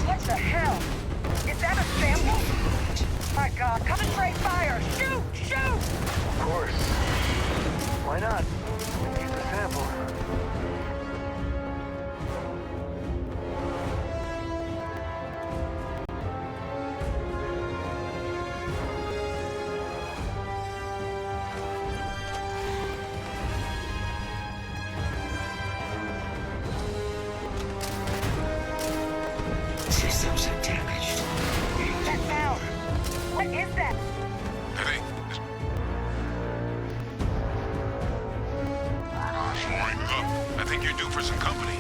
What the hell? Is that a sample? My God, concentrate fire! Shoot! Shoot! Of course. Why not? Use the sample. Systems are damaged. That sound! What is that? I think... Soaring up. I think you're due for some company.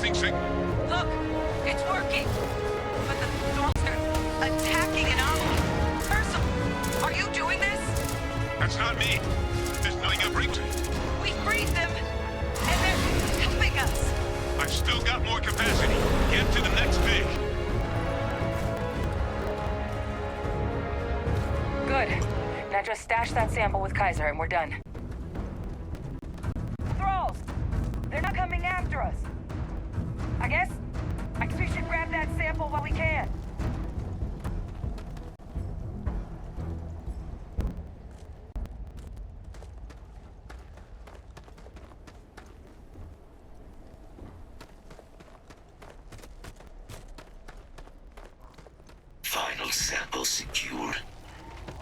processing signal. Look, it's working. But the thralls are attacking an ally. Percival, are you doing this? That's not me. There's nothing I bring to you. We freed them, and they're helping us. I've still got more capacity. Get to the next thing. Good. Now just stash that sample with Kaiser and we're done. Thralls! They're not coming after us. I guess we should grab that sample while we can. Final sample secured.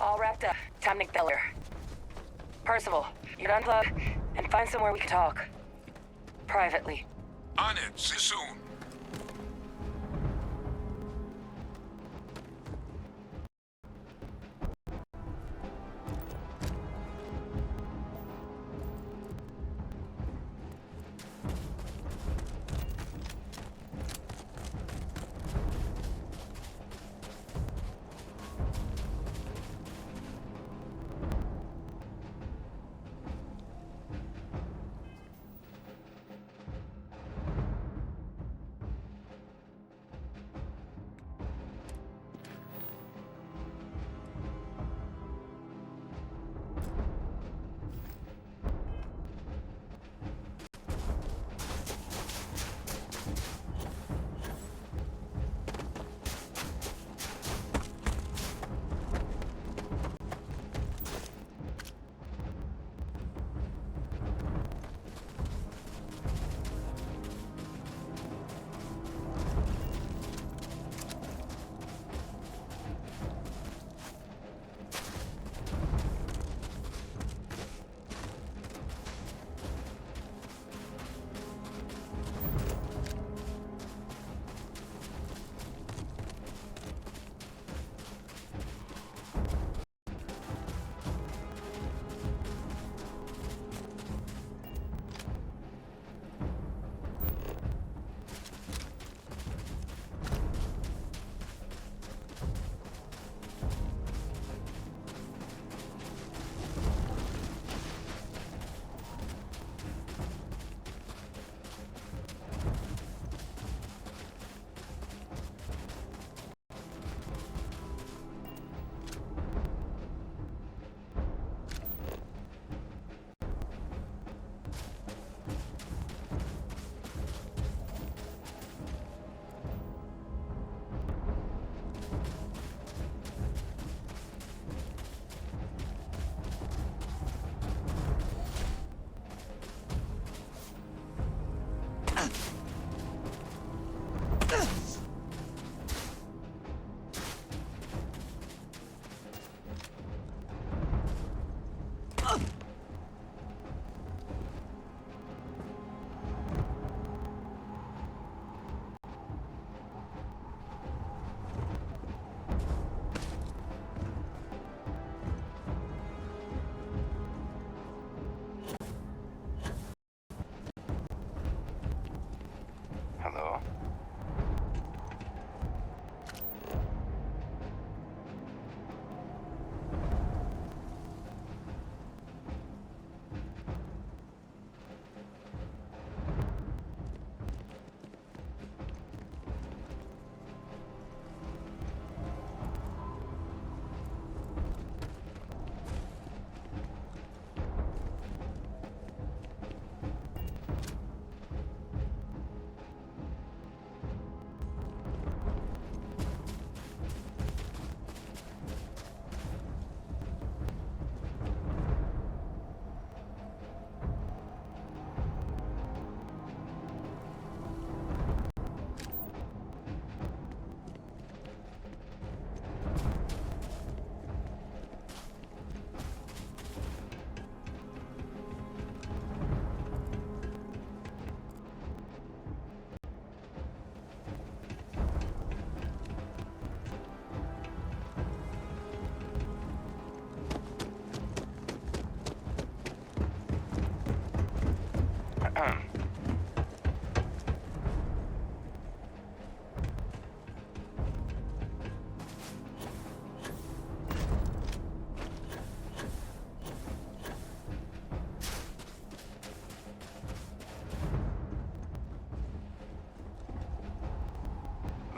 All wrapped up. Time to get there. Percival, you unplug and find somewhere we can talk. Privately. On it. See you soon.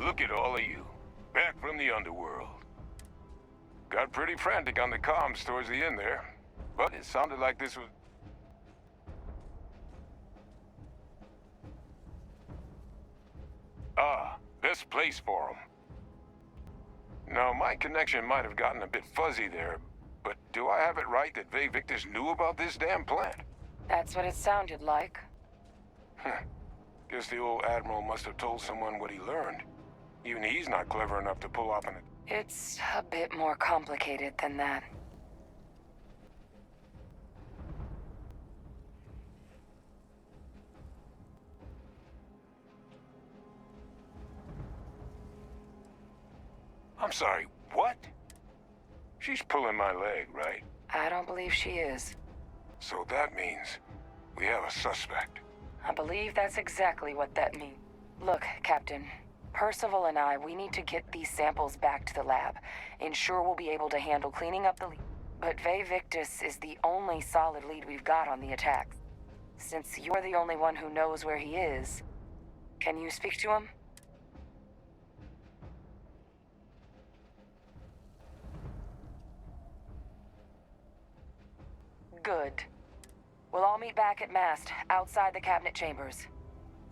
Look at all of you. Back from the underworld. Got pretty frantic on the comms towards the end there. But it sounded like this was... Ah, best place for them. Now, my connection might have gotten a bit fuzzy there, but do I have it right that Ve Victus knew about this damn plant? That's what it sounded like. Guess the old Admiral must have told someone what he learned. Even he's not clever enough to pull off an... It's a bit more complicated than that. I'm sorry, what? She's pulling my leg, right? I don't believe she is. So that means we have a suspect. I believe that's exactly what that means. Look, Captain. Percival and we need to get these samples back to the lab. Ensure we'll be able to handle cleaning up the lead. But Ve Victus is the only solid lead we've got on the attack. Since you're the only one who knows where he is, can you speak to him? Good. We'll all meet back at Mast, outside the cabinet chambers.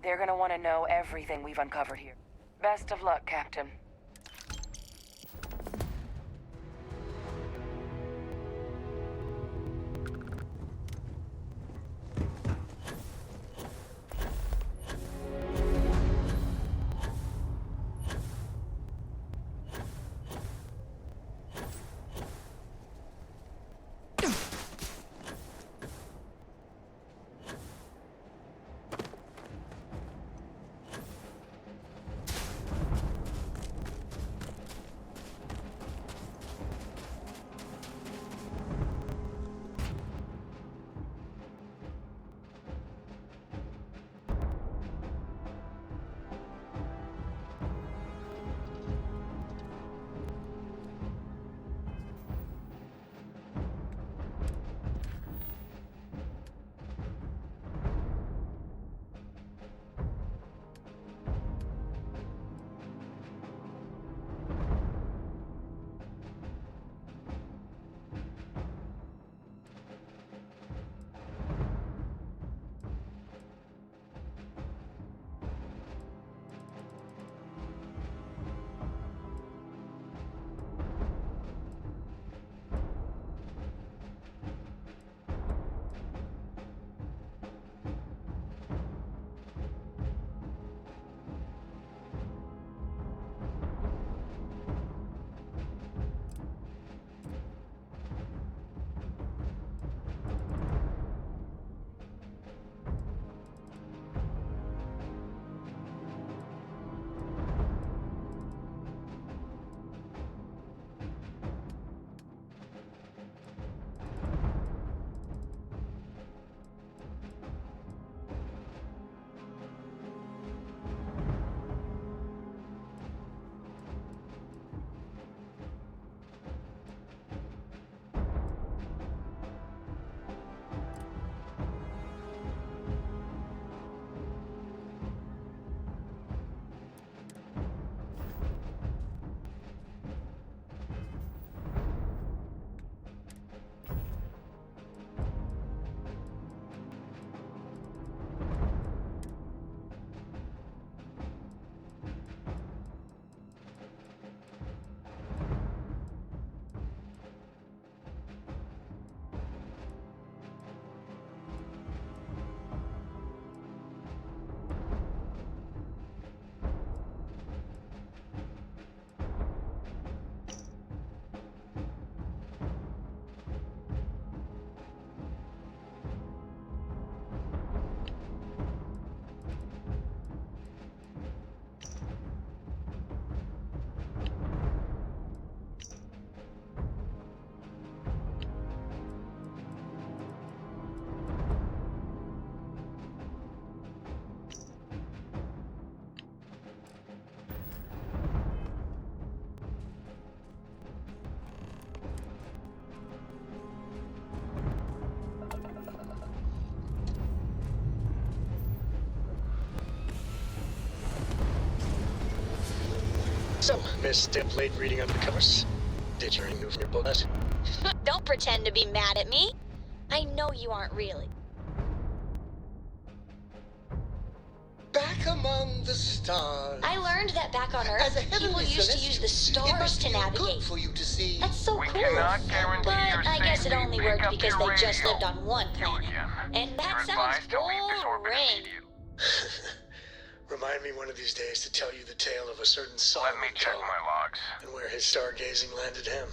They're gonna want to know everything we've uncovered here. Best of luck, Captain. So, Miss Template reading undercovers. Did you remove from your booklet? Don't pretend to be mad at me. I know you aren't really. Back among the stars. I learned that back on As a Earth, people heavenly used to use the celestial, it stars must to feel good navigate. for you to see. That's so We cool. cannot guarantee But your I guess it safety. only Pick worked up because your they just radio. lived on one planet. And that You're sounds advised to leave this orbit boring. immediately. Remind me one of these days to tell you the tale of a certain song. Let me check my logs. And where his stargazing landed him.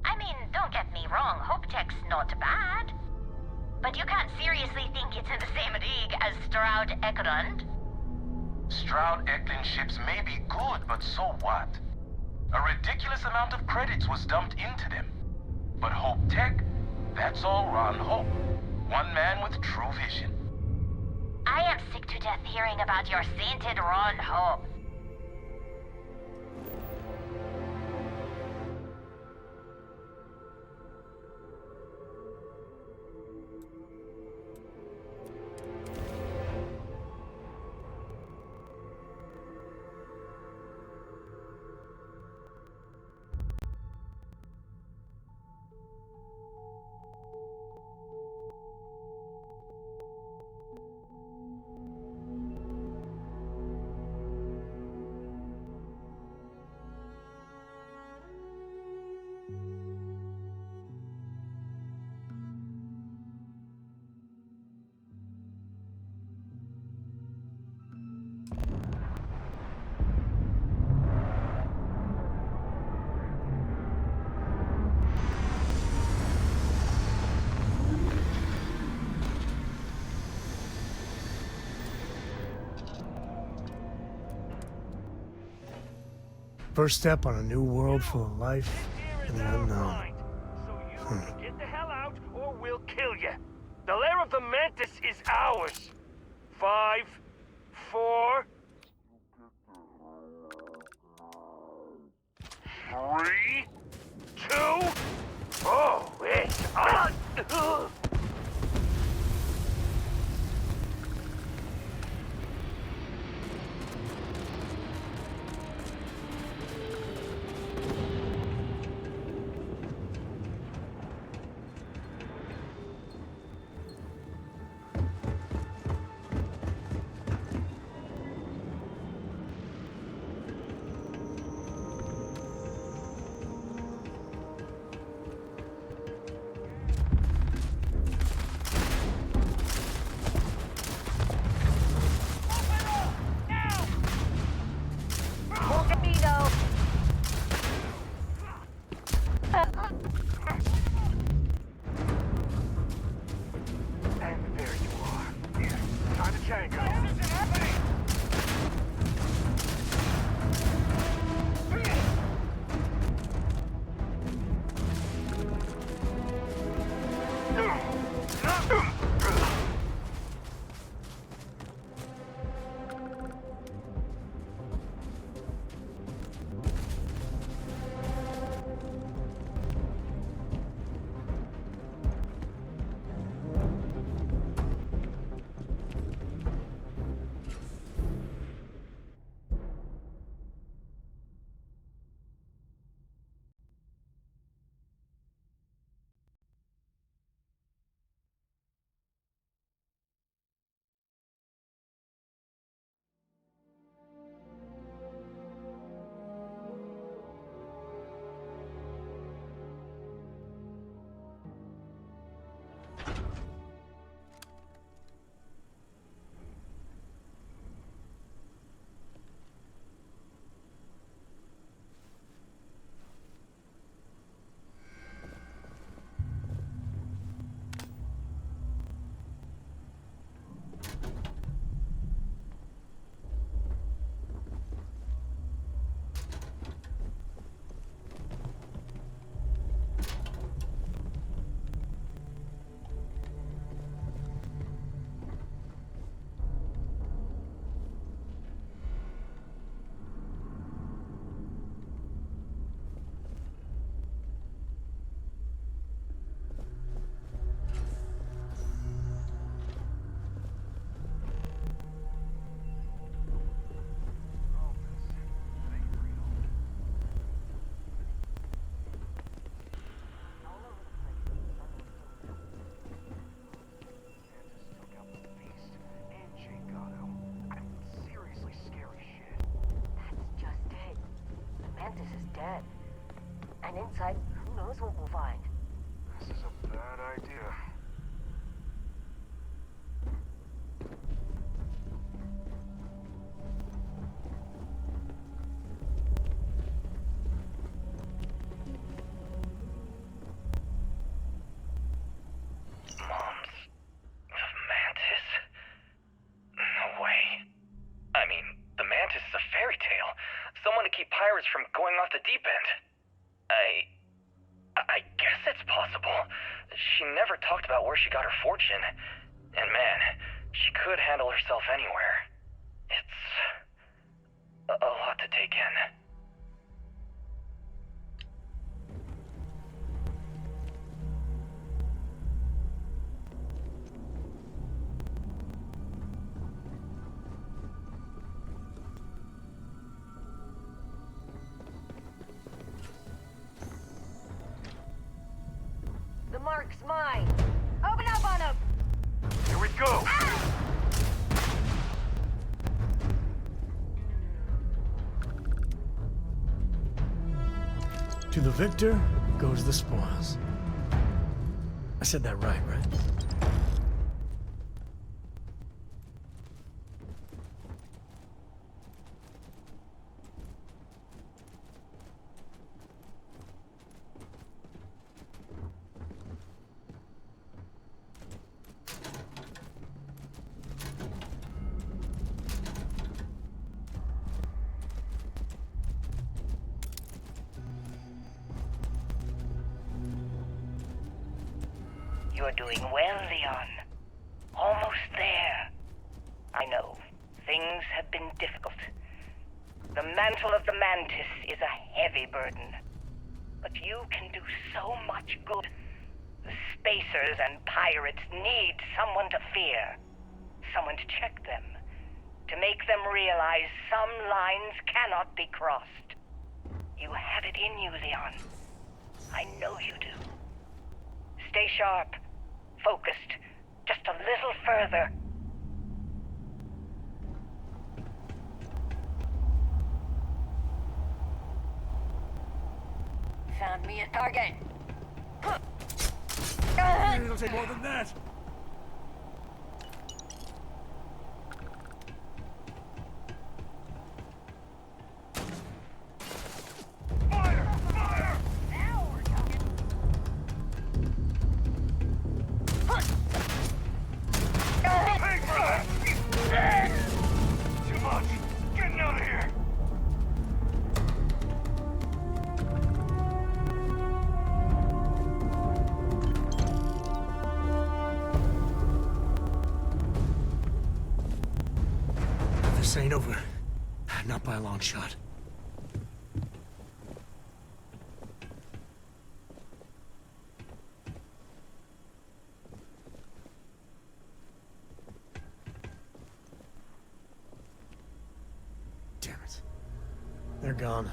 I mean, don't get me wrong, Hope Tech's not bad. But you can't seriously think it's in the same league as Stroud Eklund. Stroud Eklund ships may be good, but so what? A ridiculous amount of credits was dumped into them. But Hope Tech, that's all Ron Hope. One man with true vision. I am sick to death hearing about your sainted Ron Hope. First step on a new world full of life and the unknown. Get the hell out or we'll kill you. The lair of the Mantis is ours. 5, 4, 3, 2. Oh, it's on. And inside, who knows what we'll find. This is a bad idea. Mom's mantis? No way. I mean, the mantis is a fairy tale. Someone to keep pirates from going off the deep end. I guess it's possible. She never talked about where she got her fortune. And man, she could handle herself anywhere. It's a lot to take in. The mark's mine. Open up on him! Here we go! To the victor goes the spoils. I said that right? You're doing well, Leon. Almost there. I know, things have been difficult. The mantle of the Mantis is a heavy burden. But you can do so much good. The spacers and pirates need someone to fear. Someone to check them. To make them realize some lines cannot be crossed. You have it in you, Leon. I know you do. Stay sharp. Focused. Just a little further. Found me a target. It'll take more than that. Too much! Getting out of here! This ain't over. Not by a long shot. Damn it. They're gone.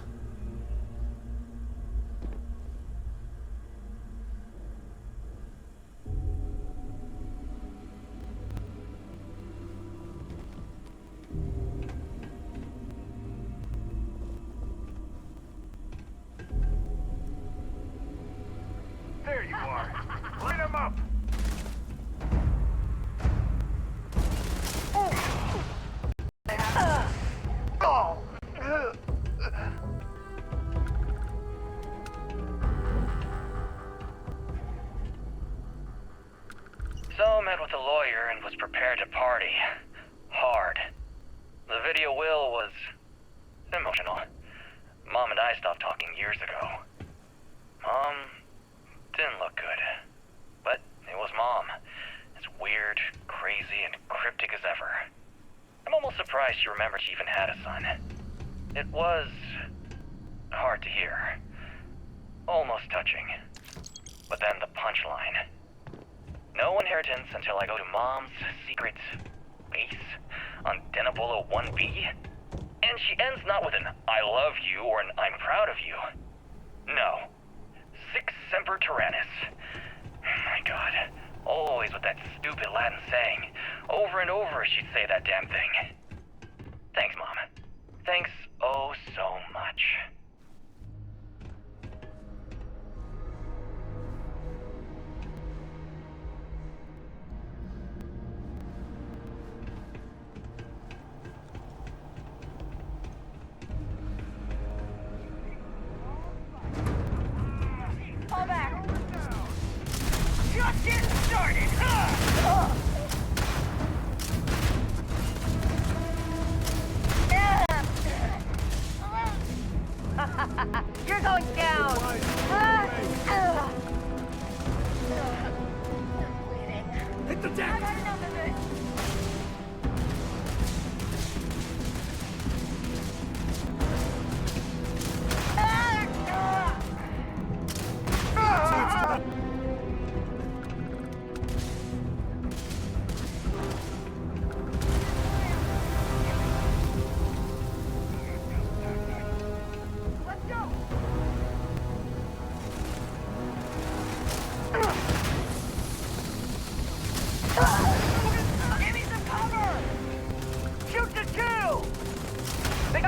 There you are! Line them up! So met with a lawyer and was prepared to party. Hard. The video will was emotional. Mom and I stopped talking years ago. Mom didn't look good. But it was Mom. As weird, crazy, and cryptic as ever. I'm almost surprised she remembered she even had a son. It was hard to hear. Almost touching. But then the punchline. No inheritance until I go to Mom's secret base on Denebola 1B. And she ends not with an I love you or an I'm proud of you. No. Sic semper tyrannis. My God. Always with that stupid Latin saying. Over and over she'd say that damn thing. Thanks, Mom. Thanks oh so much.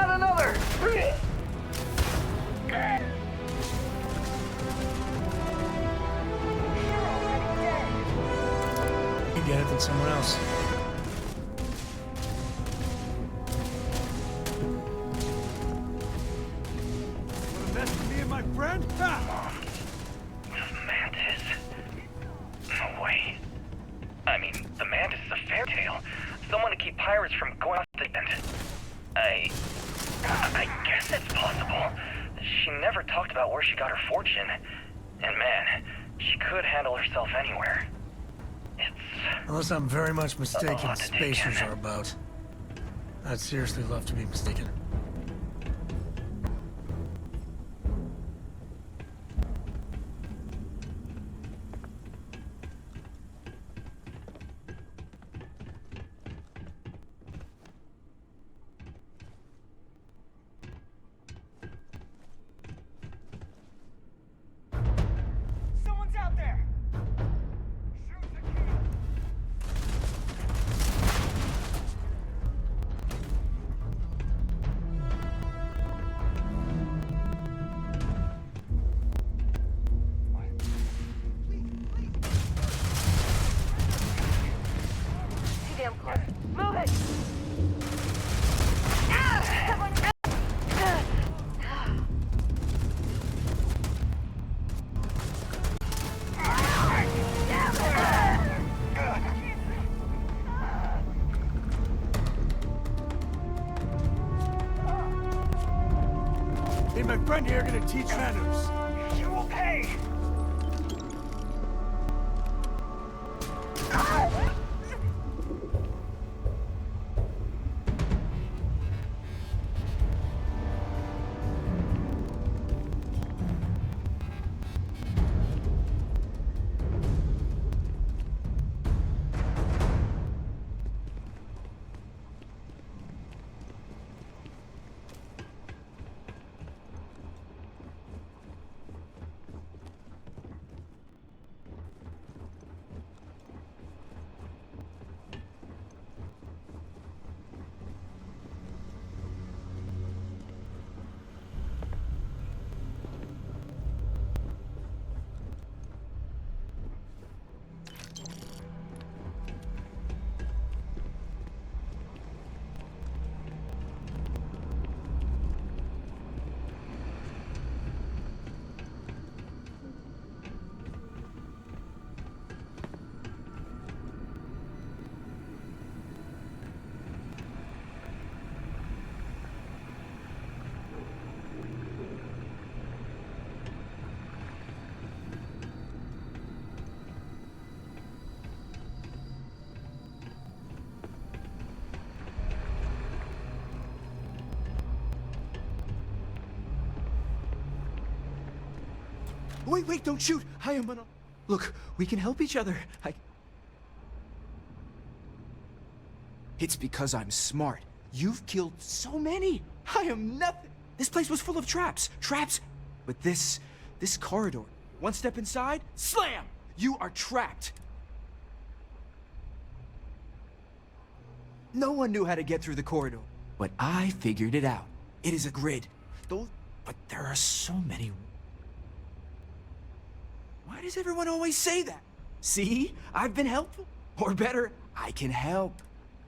got another! You get it than someone else. What a mess for me and my friend? Ah! Mantis? No way. I mean, the Mantis is a fairy tale. Someone to keep pirates from going off the end. I guess it's possible. She never talked about where she got her fortune. And man, she could handle herself anywhere. Unless I'm very much mistaken, spacers are about. I'd seriously love to be mistaken. Someone's out there! Too damn close. Move it! Someone... Me and my friend here are gonna teach manners. You okay? Wait, don't shoot! I am gonna... Look, we can help each other. It's because I'm smart. You've killed so many. I am nothing. This place was full of traps. Traps. But this corridor. One step inside, slam! You are trapped. No one knew how to get through the corridor. But I figured it out. It is a grid. But there are so many... Why does everyone always say that? See? I've been helpful. Or better, I can help.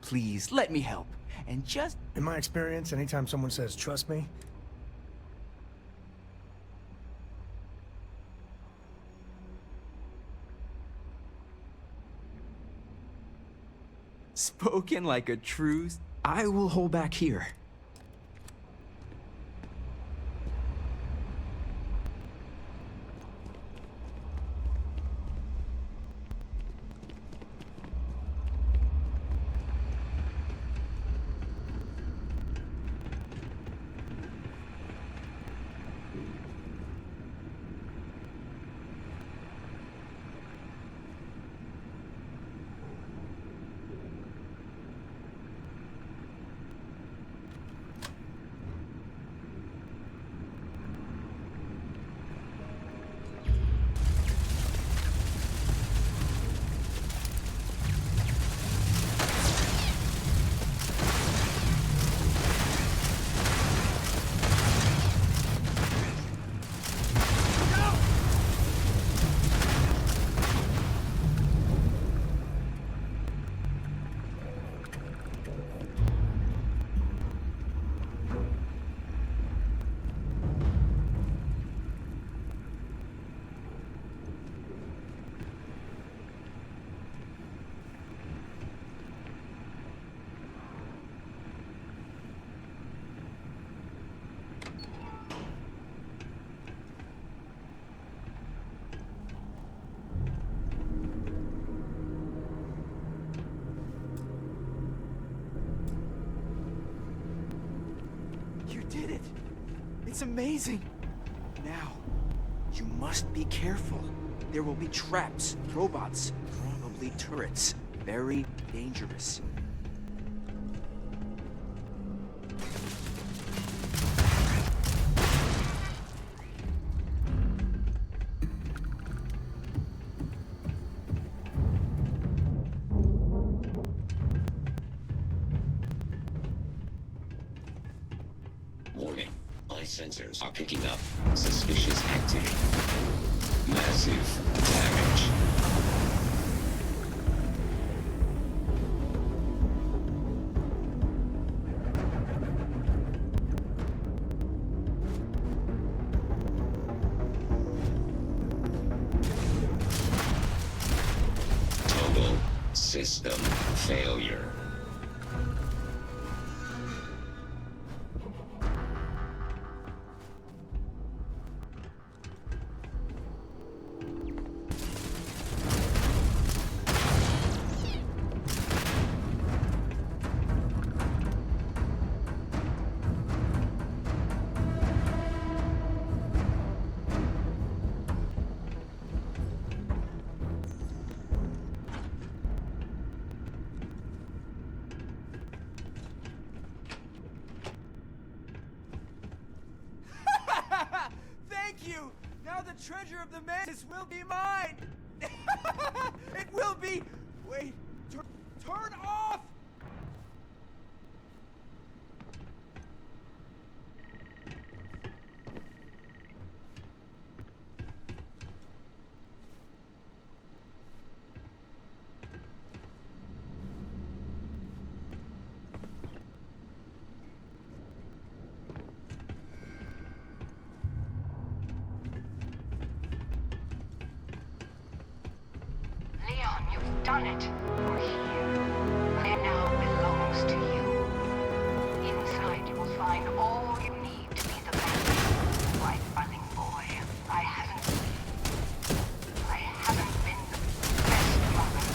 Please, let me help. And just... In my experience, anytime someone says, trust me, spoken like a true... I will hold back here. did it! It's amazing! Now, you must be careful. There will be traps, robots, probably turrets. Very dangerous. Warning. My sensors are picking up suspicious activity. Massive damage. Total system failure. Thank you! Now the treasure of the mantis will be mine! It will be... Wait, turn off! Leon, you've done it. We're here. It now belongs to you. Inside you will find all you need to be the best. My darling boy, I haven't been the best mother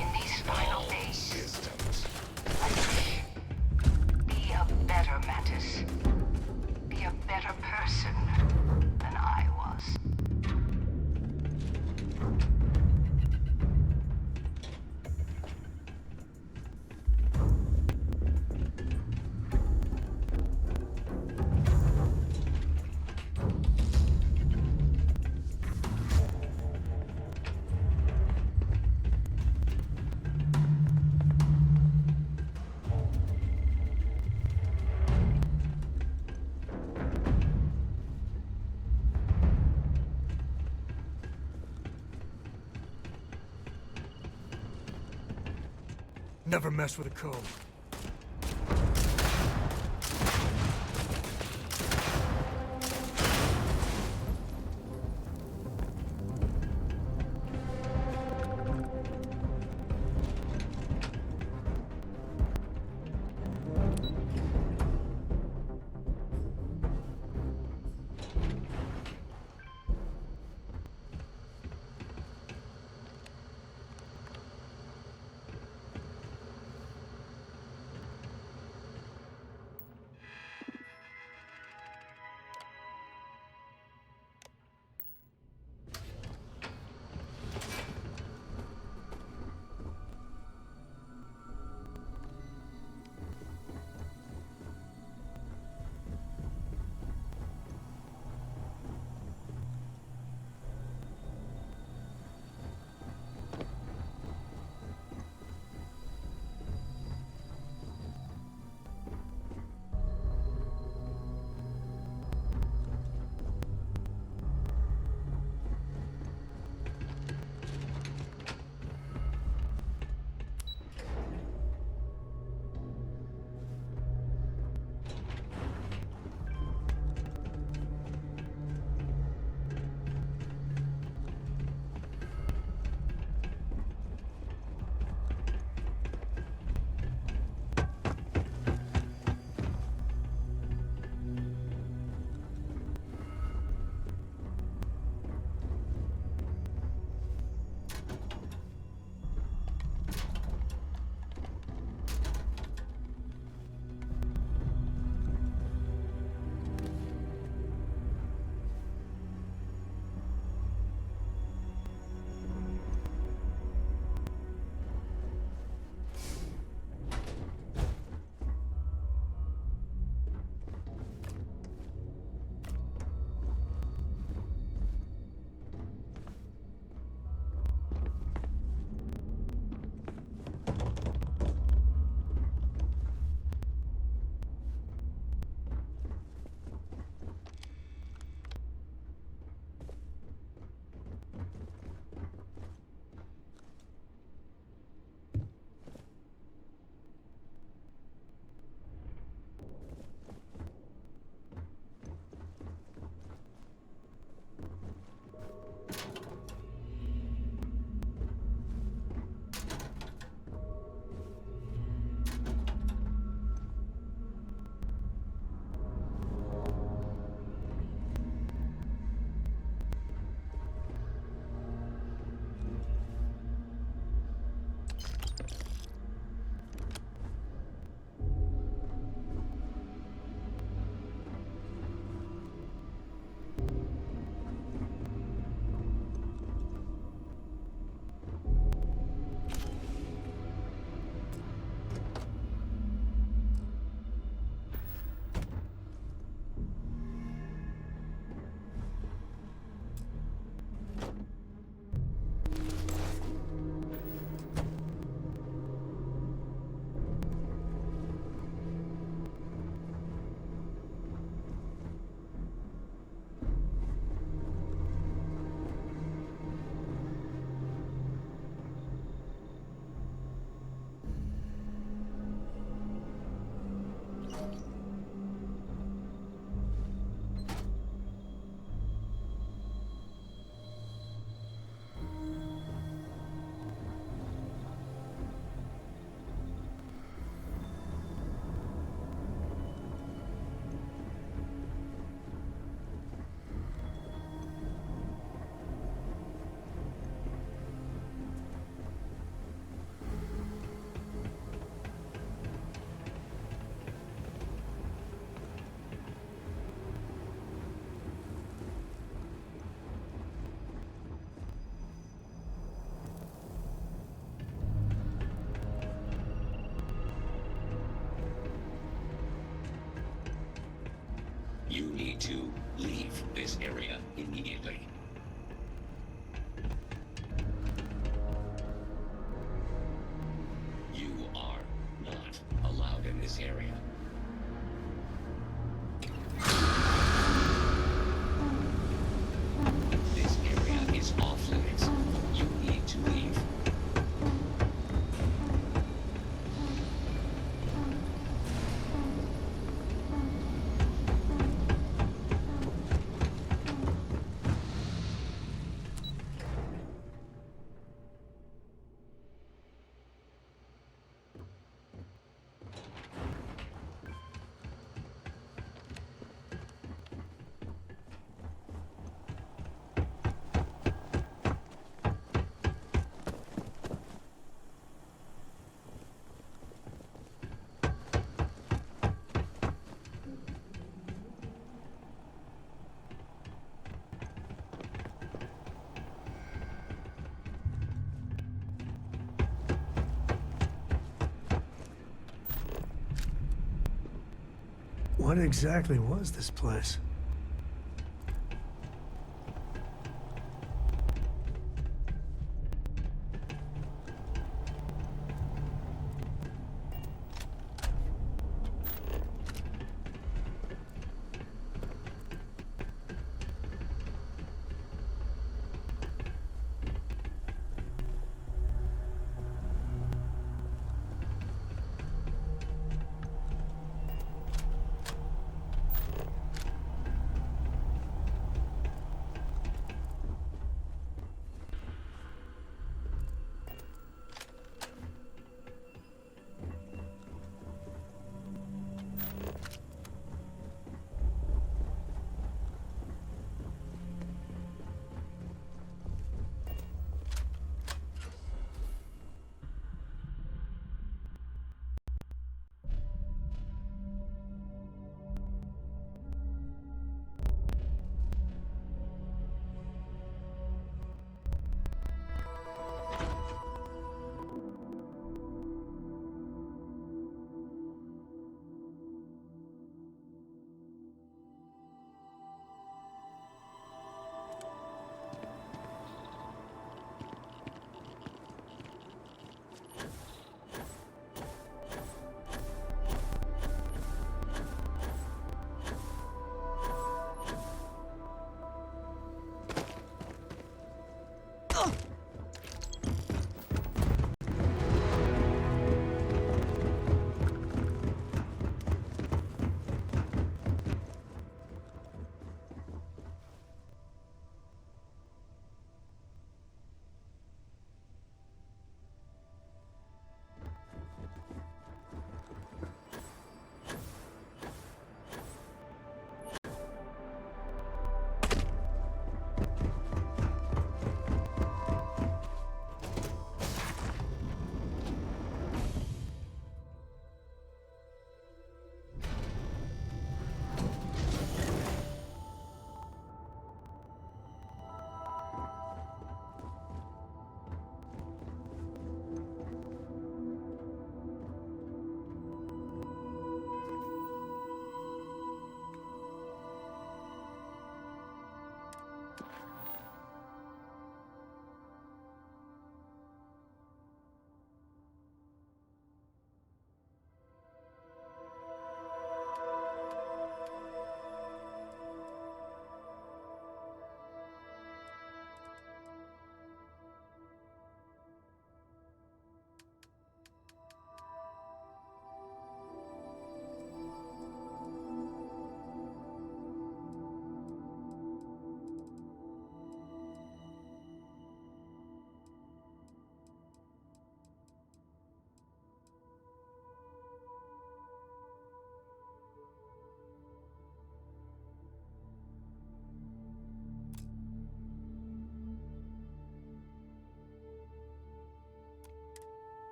in these final days. I wish. Be a better Mantis. Be a better person than I was. Never mess with a code. this area. This area is off limits. You need to leave. What exactly was this place?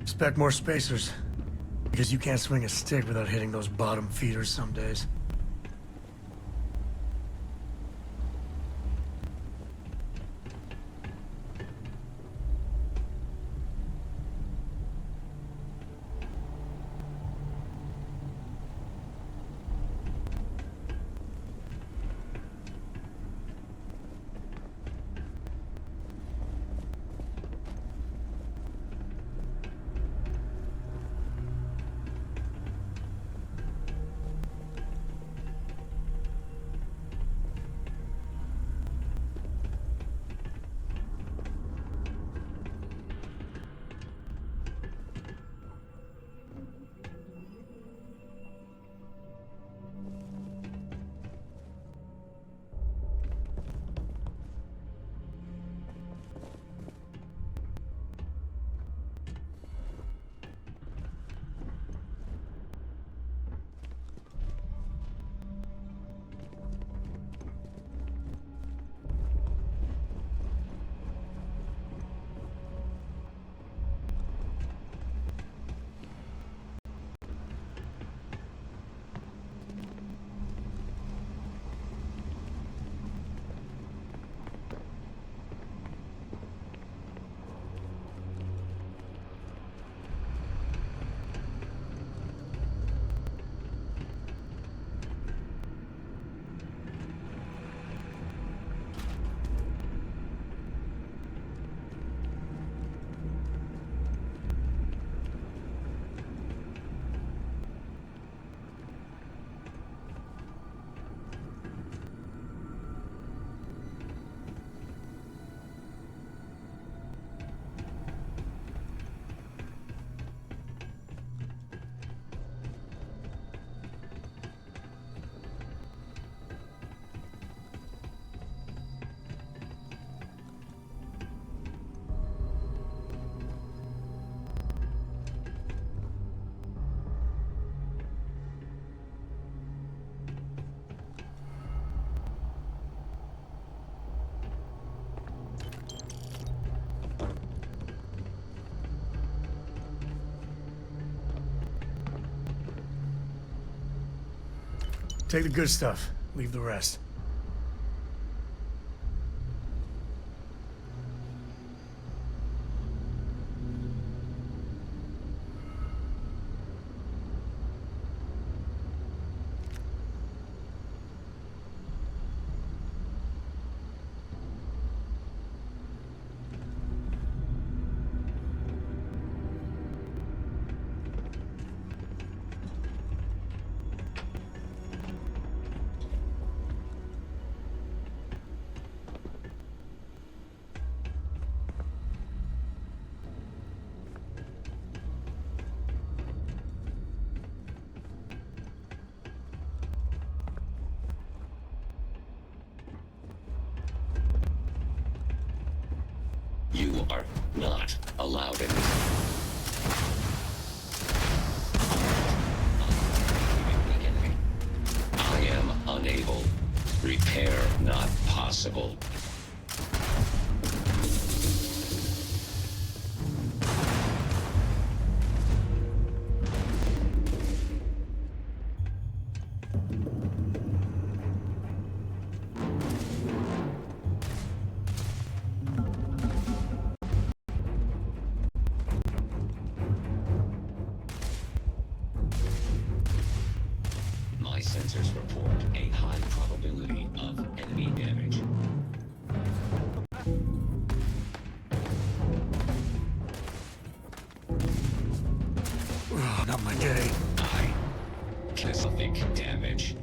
Expect more spacers. Because you can't swing a stick without hitting those bottom feeders some days. Take the good stuff. Leave the rest. You are not allowed in. I am unable. Repair not possible. My sensors report a high probability of enemy damage. Oh, not my day. Catastrophic damage.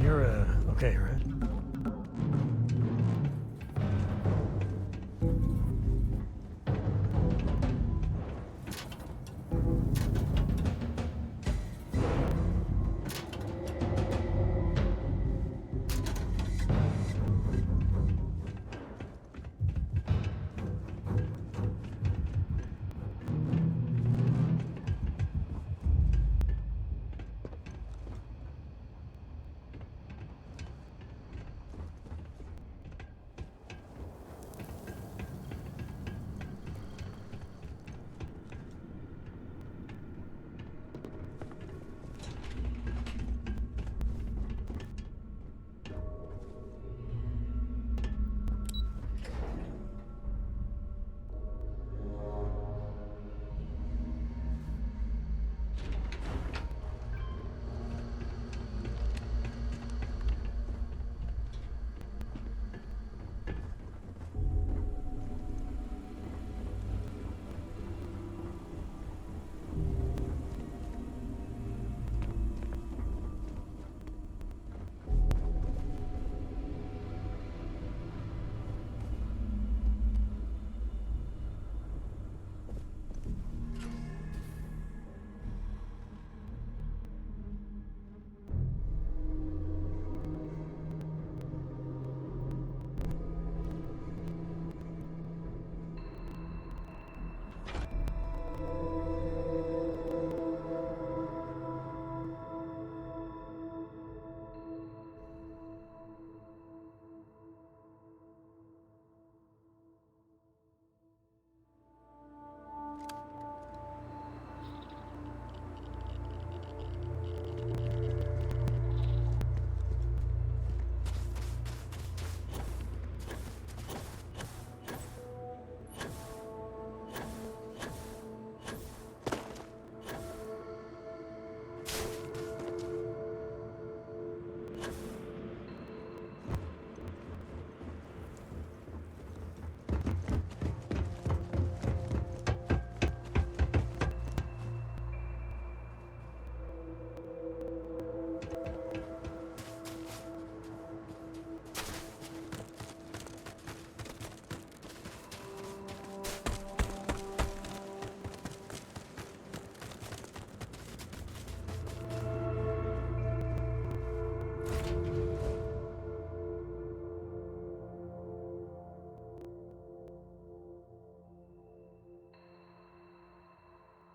You're, okay, right?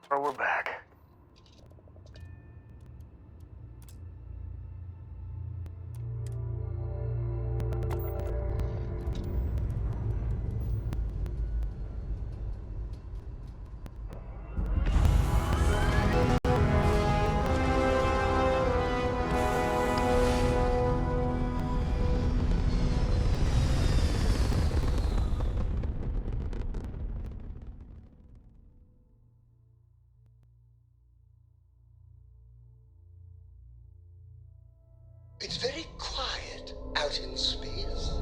So we're back. It's very quiet out in space.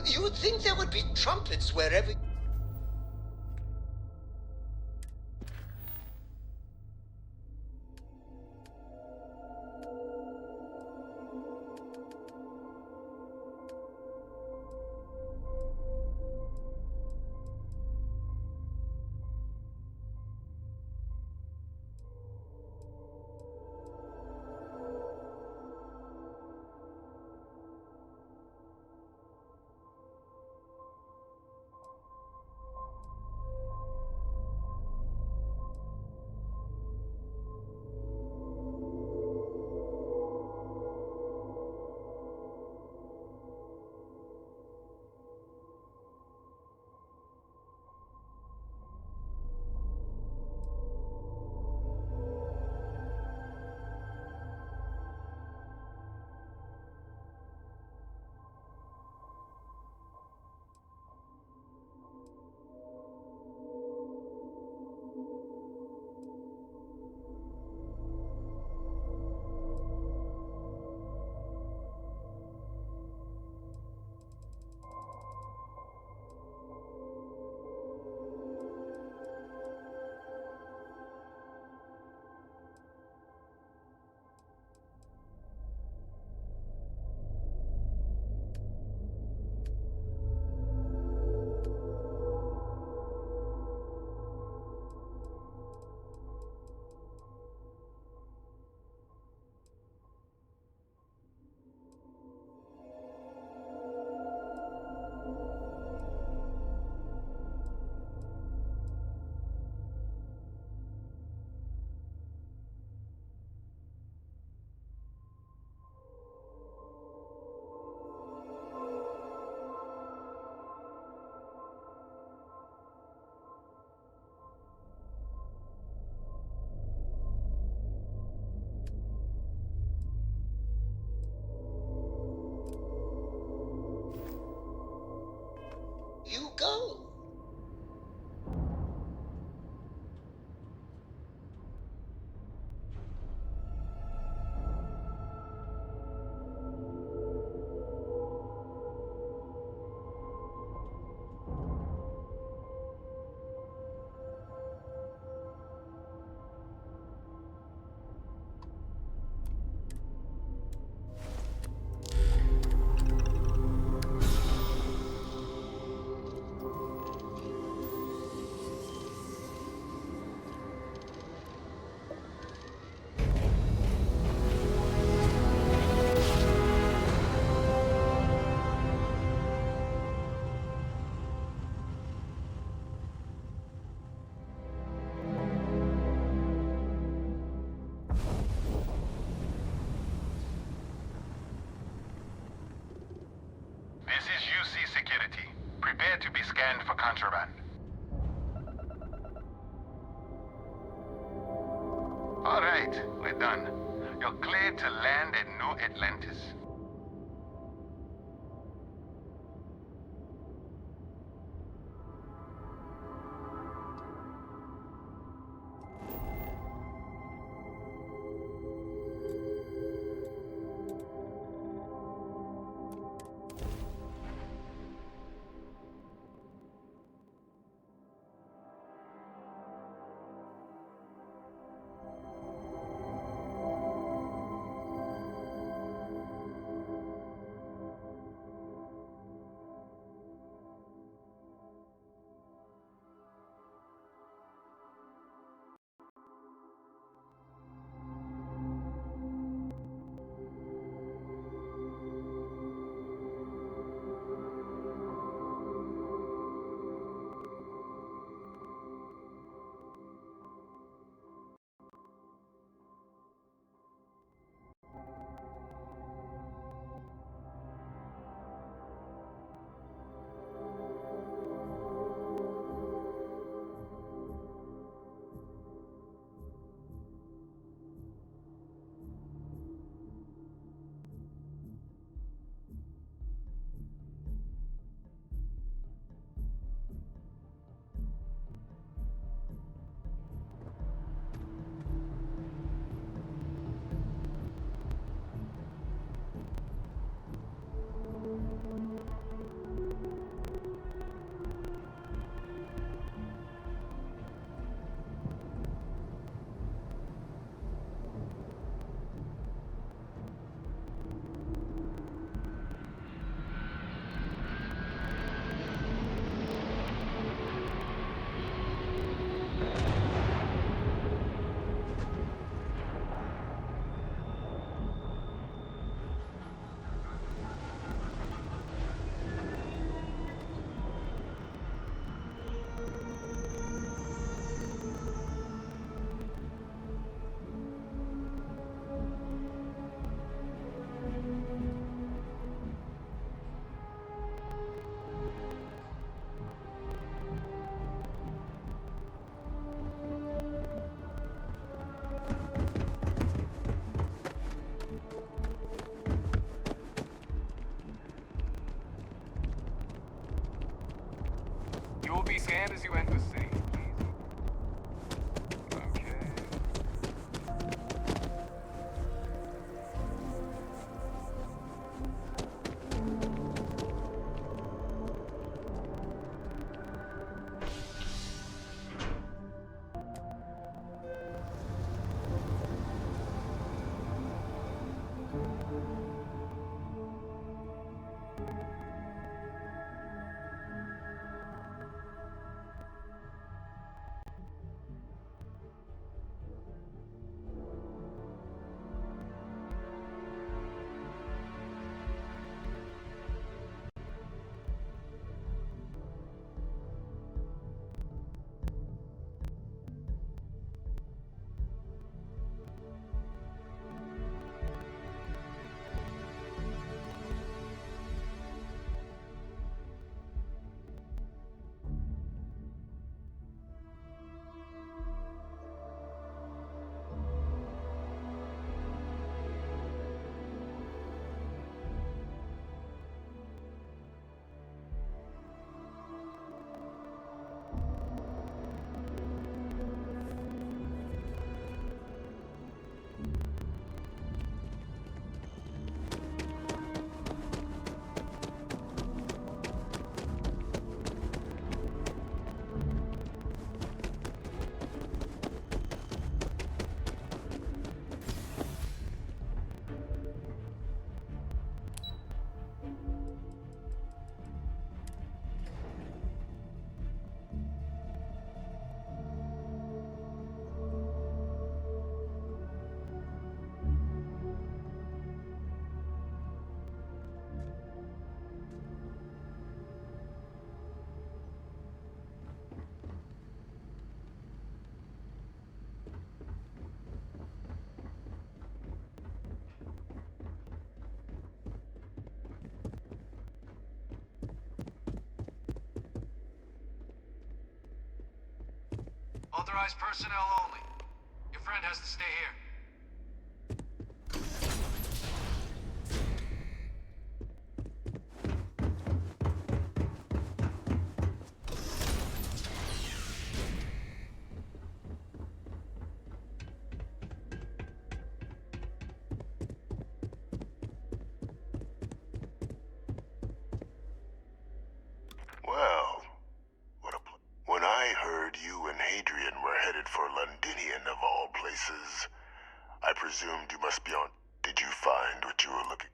You would think there would be trumpets wherever... contraband. All right, we're done. You're cleared to land at New Atlantis. You will be scanned as you enter the city. Authorized personnel only. Your friend has to stay here. Well, when I heard you and Hadrian were headed for Londinian of all places, I presumed you must be on. Did you find what you were looking?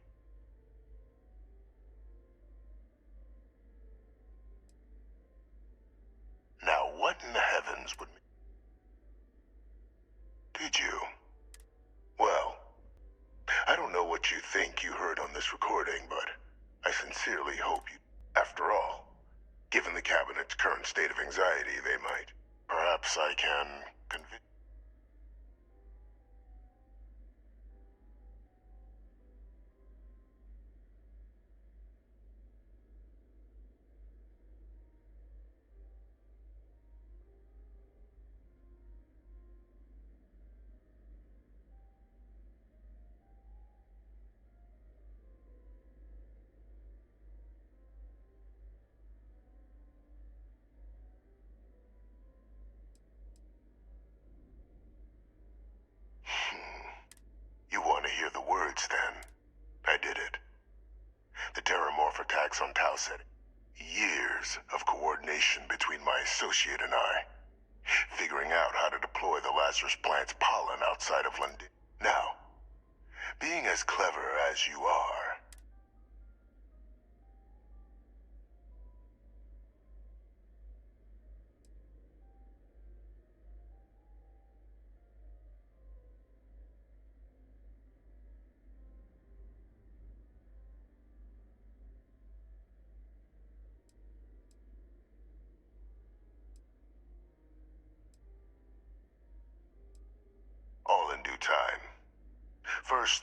Now, what in the heavens would... Did you? Well, I don't know what you think you heard on this recording, but I sincerely hope you... After all, given the Cabinet's current state of anxiety, they might. Perhaps I can convince... You want to hear the words, then? I did it. The Terramorph attacks on Tau City. Years of coordination between my associate and I. Figuring out how to deploy the Lazarus plant's pollen outside of London. Now, being as clever as you are... All in due time. First,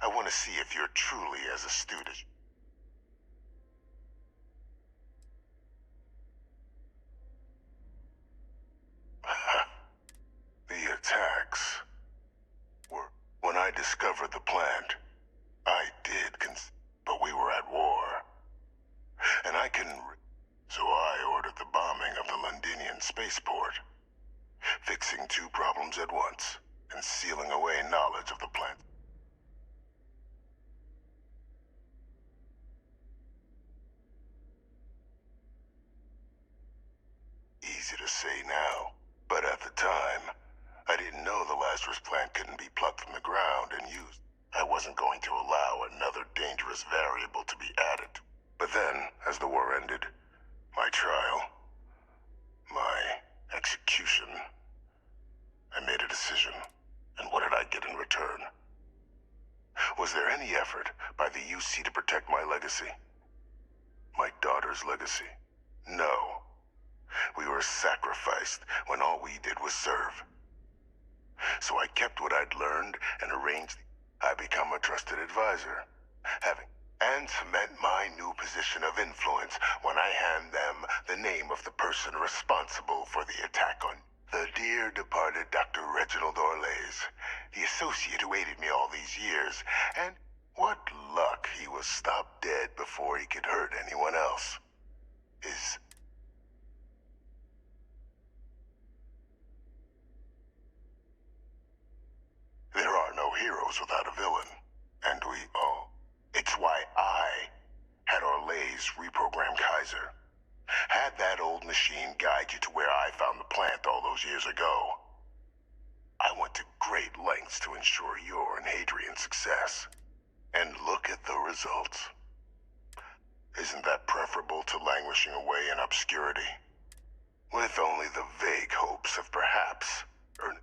I want to see if you're truly as astute as... The attacks were... When I discovered the plant, I did but we were at war. And I can... So I ordered the bombing of the Londinian spaceport. Fixing two problems at once, and sealing away knowledge of the plant. Easy to say now, but at the time, I didn't know the Lazarus plant couldn't be plucked from the ground and used. I wasn't going to allow another dangerous variable to be added. But then, as the war ended, my trial, my execution, I made a decision. And what did I get in return? Was there any effort by the UC to protect my legacy? My daughter's legacy? No. We were sacrificed when all we did was serve. So I kept what I'd learned and arranged. I become a trusted advisor, and cement my new position of influence when I hand them the name of the person responsible for the attack on the dear departed Dr. Reginald Orlays, the associate who aided me all these years, and what luck he was stopped dead before he could hurt anyone else. There are no heroes without a villain, and we all... It's why I had Orlays reprogram Kaiser. Had that old machine guide you to where I found the plant all those years ago. I went to great lengths to ensure your and Hadrian's success. And look at the results. Isn't that preferable to languishing away in obscurity? With only the vague hopes of perhaps earning...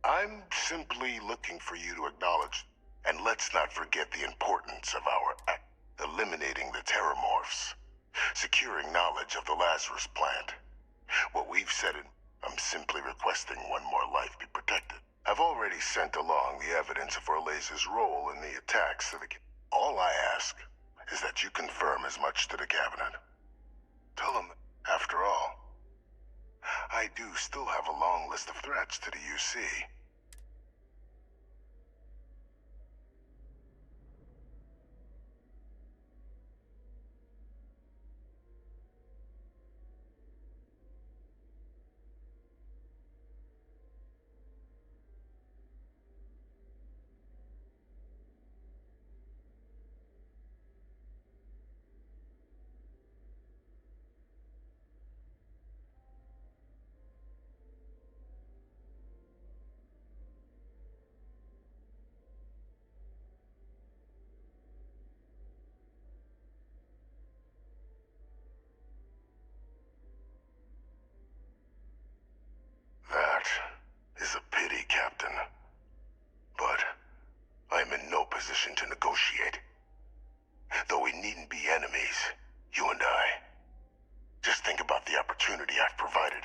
I'm simply looking for you to acknowledge, and let's not forget the importance of our act, eliminating the Terramorphs, securing knowledge of the Lazarus plant. What we've said in, I'm simply requesting one more life be protected. I've already sent along the evidence of Orlaze's role in the attacks to the... All I ask is that you confirm as much to the Cabinet. Tell them, after all, I do still have a long list of threats to the UC. That is a pity, Captain. But I'm in no position to negotiate. Though we needn't be enemies, you and I. Just think about the opportunity I've provided.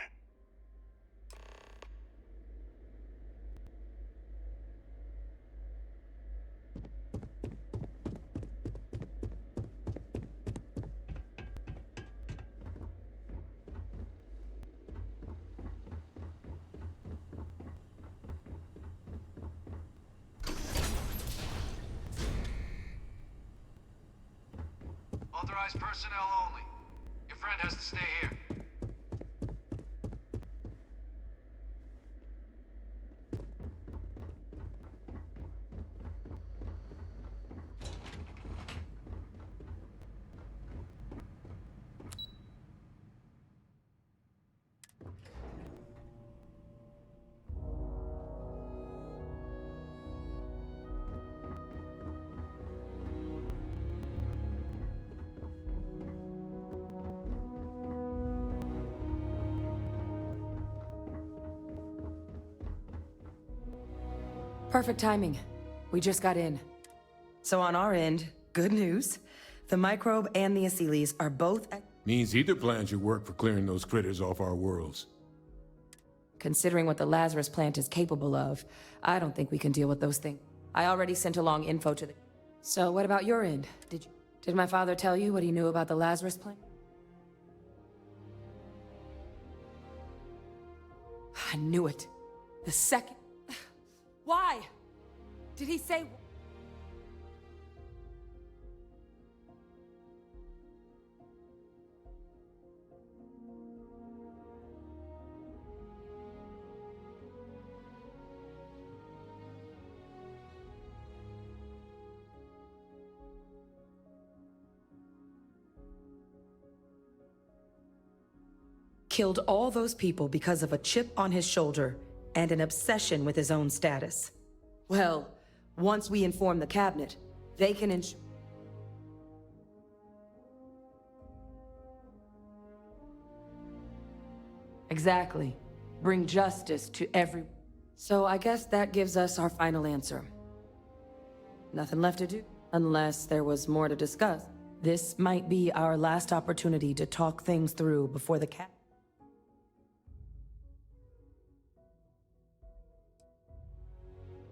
Authorized personnel only. Your friend has to stay here. Perfect timing. We just got in. So on our end, good news. The microbe and the Asylees are both Means either plan should work for clearing those critters off our worlds. Considering what the Lazarus plant is capable of, I don't think we can deal with those things. I already sent along info to the... So what about your end? Did my father tell you what he knew about the Lazarus plant? I knew it. The second... Why? Did he say... Killed all those people because of a chip on his shoulder and an obsession with his own status. Well, once we inform the Cabinet, they can ensure... Exactly. Bring justice to every... So I guess that gives us our final answer. Nothing left to do, unless there was more to discuss. This might be our last opportunity to talk things through before the Cabinet.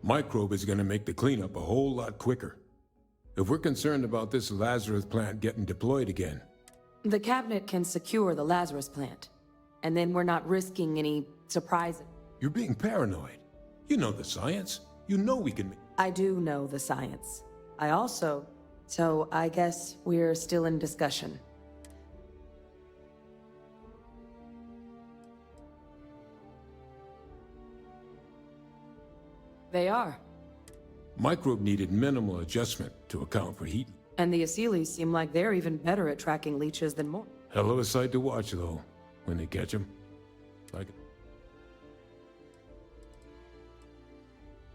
Microbe is gonna make the cleanup a whole lot quicker. If we're concerned about this Lazarus plant getting deployed again... The Cabinet can secure the Lazarus plant, and then we're not risking any surprises. You're being paranoid. You know the science. You know we can... I do know the science. I also... So I guess we're still in discussion. They are. Microbe needed minimal adjustment to account for heat. And the Asylees seem like they're even better at tracking leeches than more. Hell of a sight to watch, though, when they catch them. Like...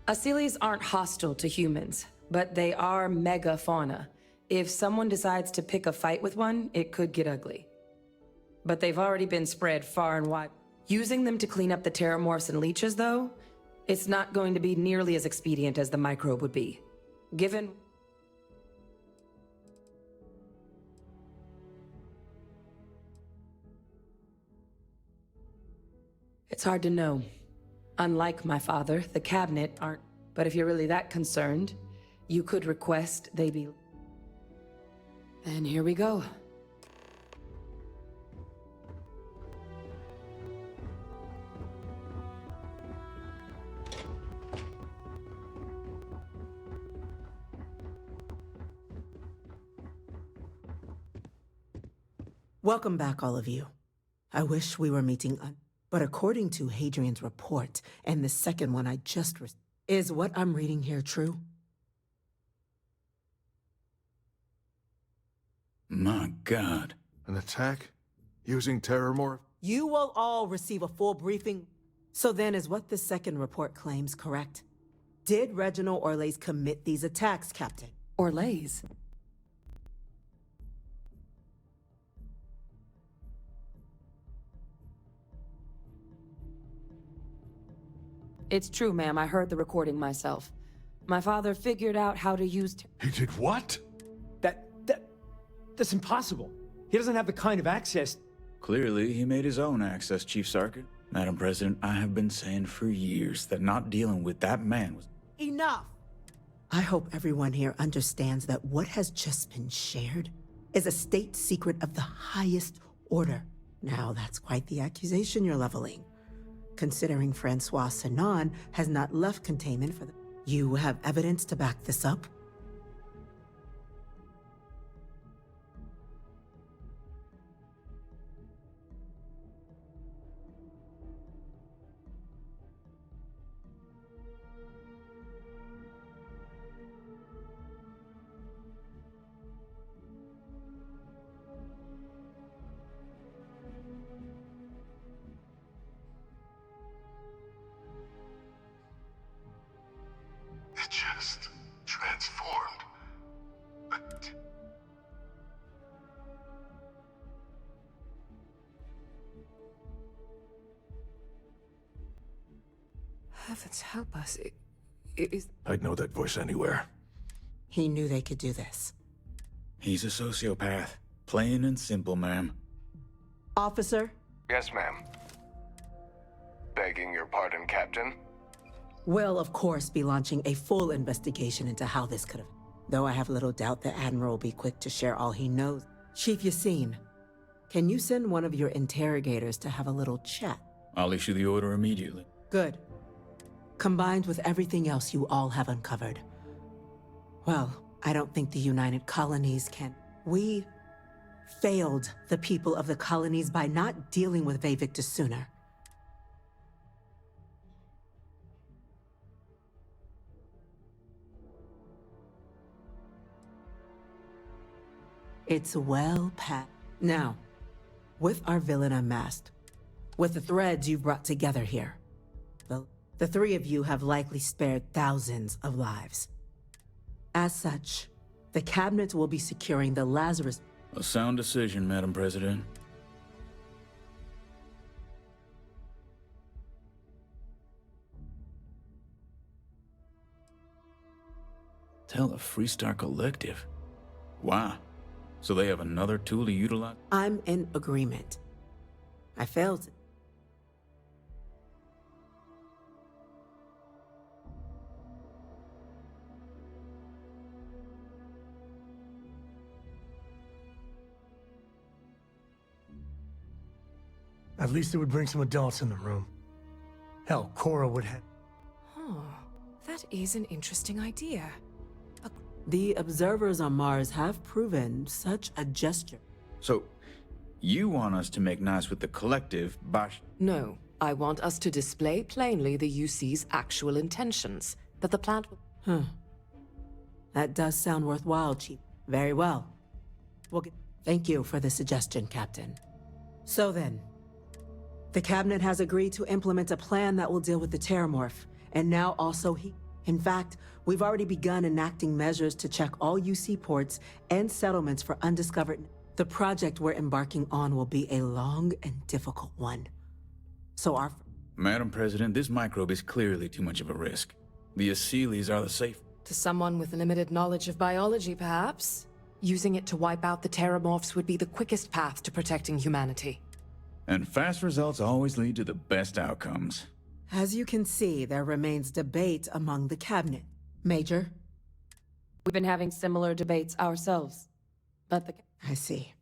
Asylees aren't hostile to humans, but they are megafauna. If someone decides to pick a fight with one, it could get ugly. But they've already been spread far and wide. Using them to clean up the terramorphs and leeches, though, it's not going to be nearly as expedient as the microbe would be. Given... It's hard to know. Unlike my father, the cabinet aren't. But if you're really that concerned, you could request they be. And here we go. Welcome back, all of you. I wish we were meeting but according to Hadrian's report, and the second one I just is what I'm reading here true? My God. An attack? Using terrormorph? You will all receive a full briefing. So then, is what the second report claims correct? Did Reginald Orlays commit these attacks, Captain? Orlays? It's true, ma'am. I heard the recording myself. My father figured out how to use... He did what? That's impossible. He doesn't have the kind of access. Clearly, he made his own access, Chief Sarkar. Madam President, I have been saying for years that not dealing with that man was... Enough! I hope everyone here understands that what has just been shared is a state secret of the highest order. Now, that's quite the accusation you're leveling. Considering Francois Sinon has not left containment for the... You have evidence to back this up? It just transformed. But... Heavens help us. It is... I'd know that voice anywhere. He knew they could do this. He's a sociopath. Plain and simple, ma'am. Officer? Yes, ma'am. Begging your pardon, Captain. Will, of course, be launching a full investigation into how this could have... Though I have little doubt the Admiral will be quick to share all he knows. Chief Yassine, can you send one of your interrogators to have a little chat? I'll issue the order immediately. Good. Combined with everything else you all have uncovered. Well, I don't think the United Colonies can... We failed the people of the colonies by not dealing with Vayvictus sooner. It's well past. Now, with our villain unmasked, with the threads you've brought together here, the three of you have likely spared thousands of lives. As such, the cabinet will be securing the Lazarus... A sound decision, Madam President. Tell the Freestar Collective. Wow. So they have another tool to utilize? I'm in agreement. I failed. At least it would bring some adults in the room. Hell, Cora would have... Oh, that is an interesting idea. The observers on Mars have proven such a gesture. So, you want us to make nice with the Collective, Bash? No, I want us to display plainly the UC's actual intentions. That the plant... That does sound worthwhile, Chief. Very well. Thank you for the suggestion, Captain. So then, the Cabinet has agreed to implement a plan that will deal with the Terramorph, and now also In fact, we've already begun enacting measures to check all UC ports and settlements for undiscovered... The project we're embarking on will be a long and difficult one. So our... Madam President, this microbe is clearly too much of a risk. The Aseles are the safe... To someone with limited knowledge of biology, perhaps? Using it to wipe out the Terramorphs would be the quickest path to protecting humanity. And fast results always lead to the best outcomes. As you can see, there remains debate among the cabinet. Major? We've been having similar debates ourselves. But the... I see.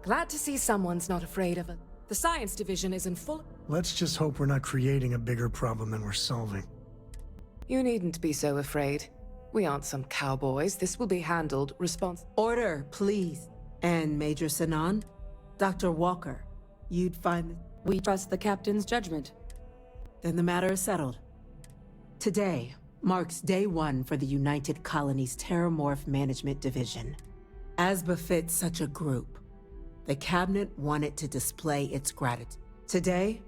Glad to see someone's not afraid of it. The science division is in full... Let's just hope we're not creating a bigger problem than we're solving. You needn't be so afraid. We aren't some cowboys. This will be handled Order, please. And Major Sinan? Dr. Walker, you'd find... We trust the captain's judgment. Then the matter is settled. Today marks day one for the United Colonies Terramorph Management Division. As befits such a group, the cabinet wanted to display its gratitude. Today,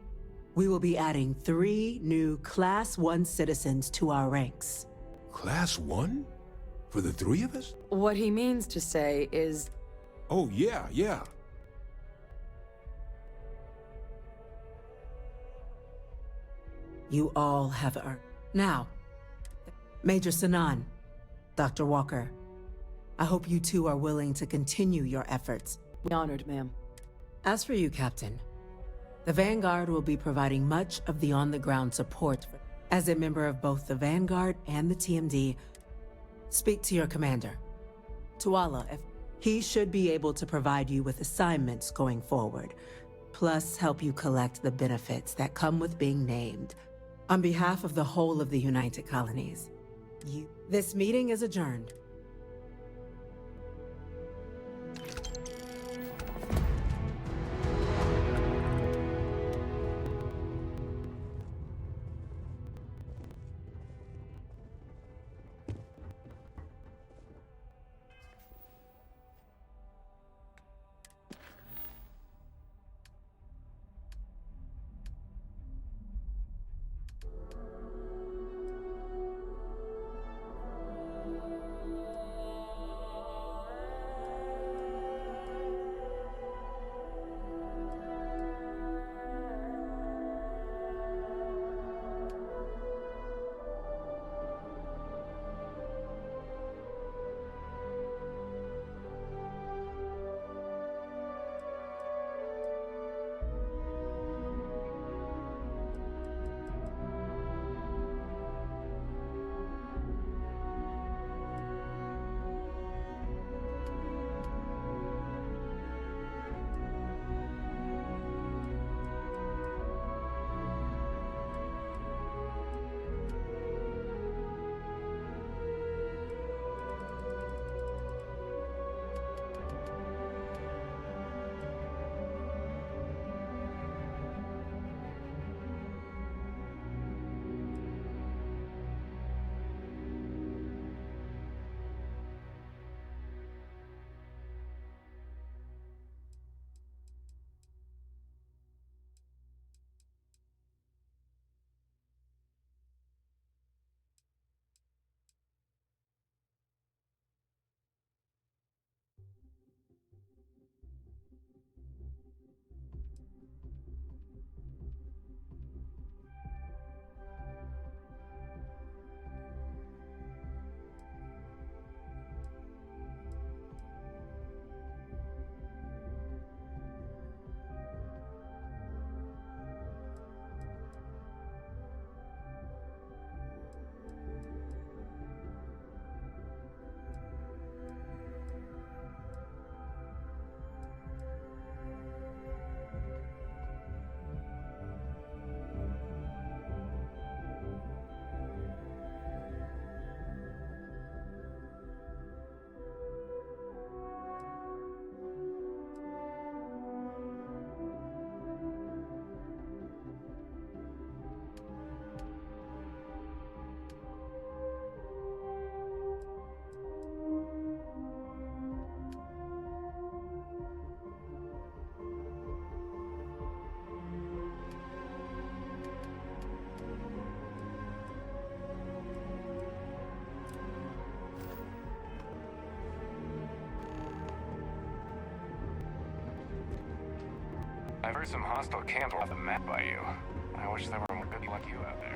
we will be adding 3 new Class 1 citizens to our ranks. Class 1? For the 3 of us? What he means to say is... Oh, yeah. You all have earned. Now, Major Sinan, Dr. Walker, I hope you two are willing to continue your efforts. Honored, ma'am. As for you, Captain, the Vanguard will be providing much of the on-the-ground support. As a member of both the Vanguard and the TMD, speak to your commander. Tuala, if he should be able to provide you with assignments going forward, plus help you collect the benefits that come with being named. On behalf of the whole of the United Colonies, this meeting is adjourned. I've heard some hostile camps were off the map by you. I wish there were more good like you out there.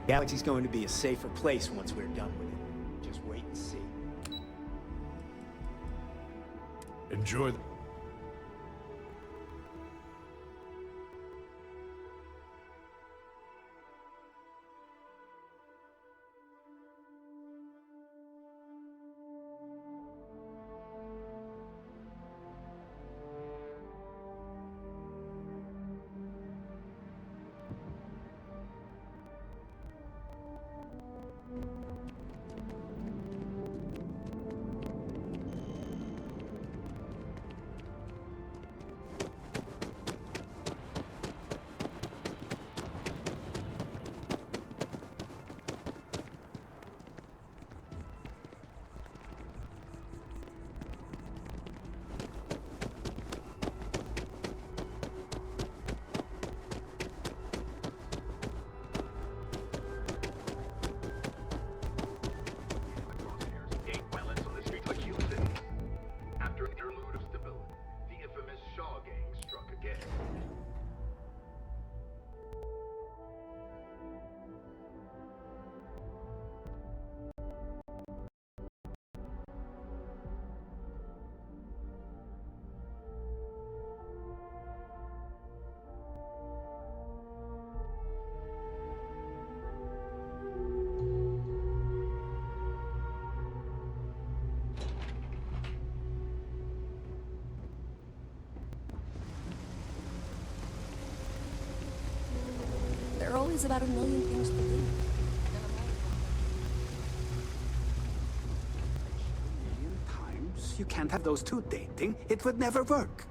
Galaxy's going to be a safer place once we're done with it. Just wait and see. Enjoy the... There are always about a million things to do. Times you can't have those two dating. It would never work.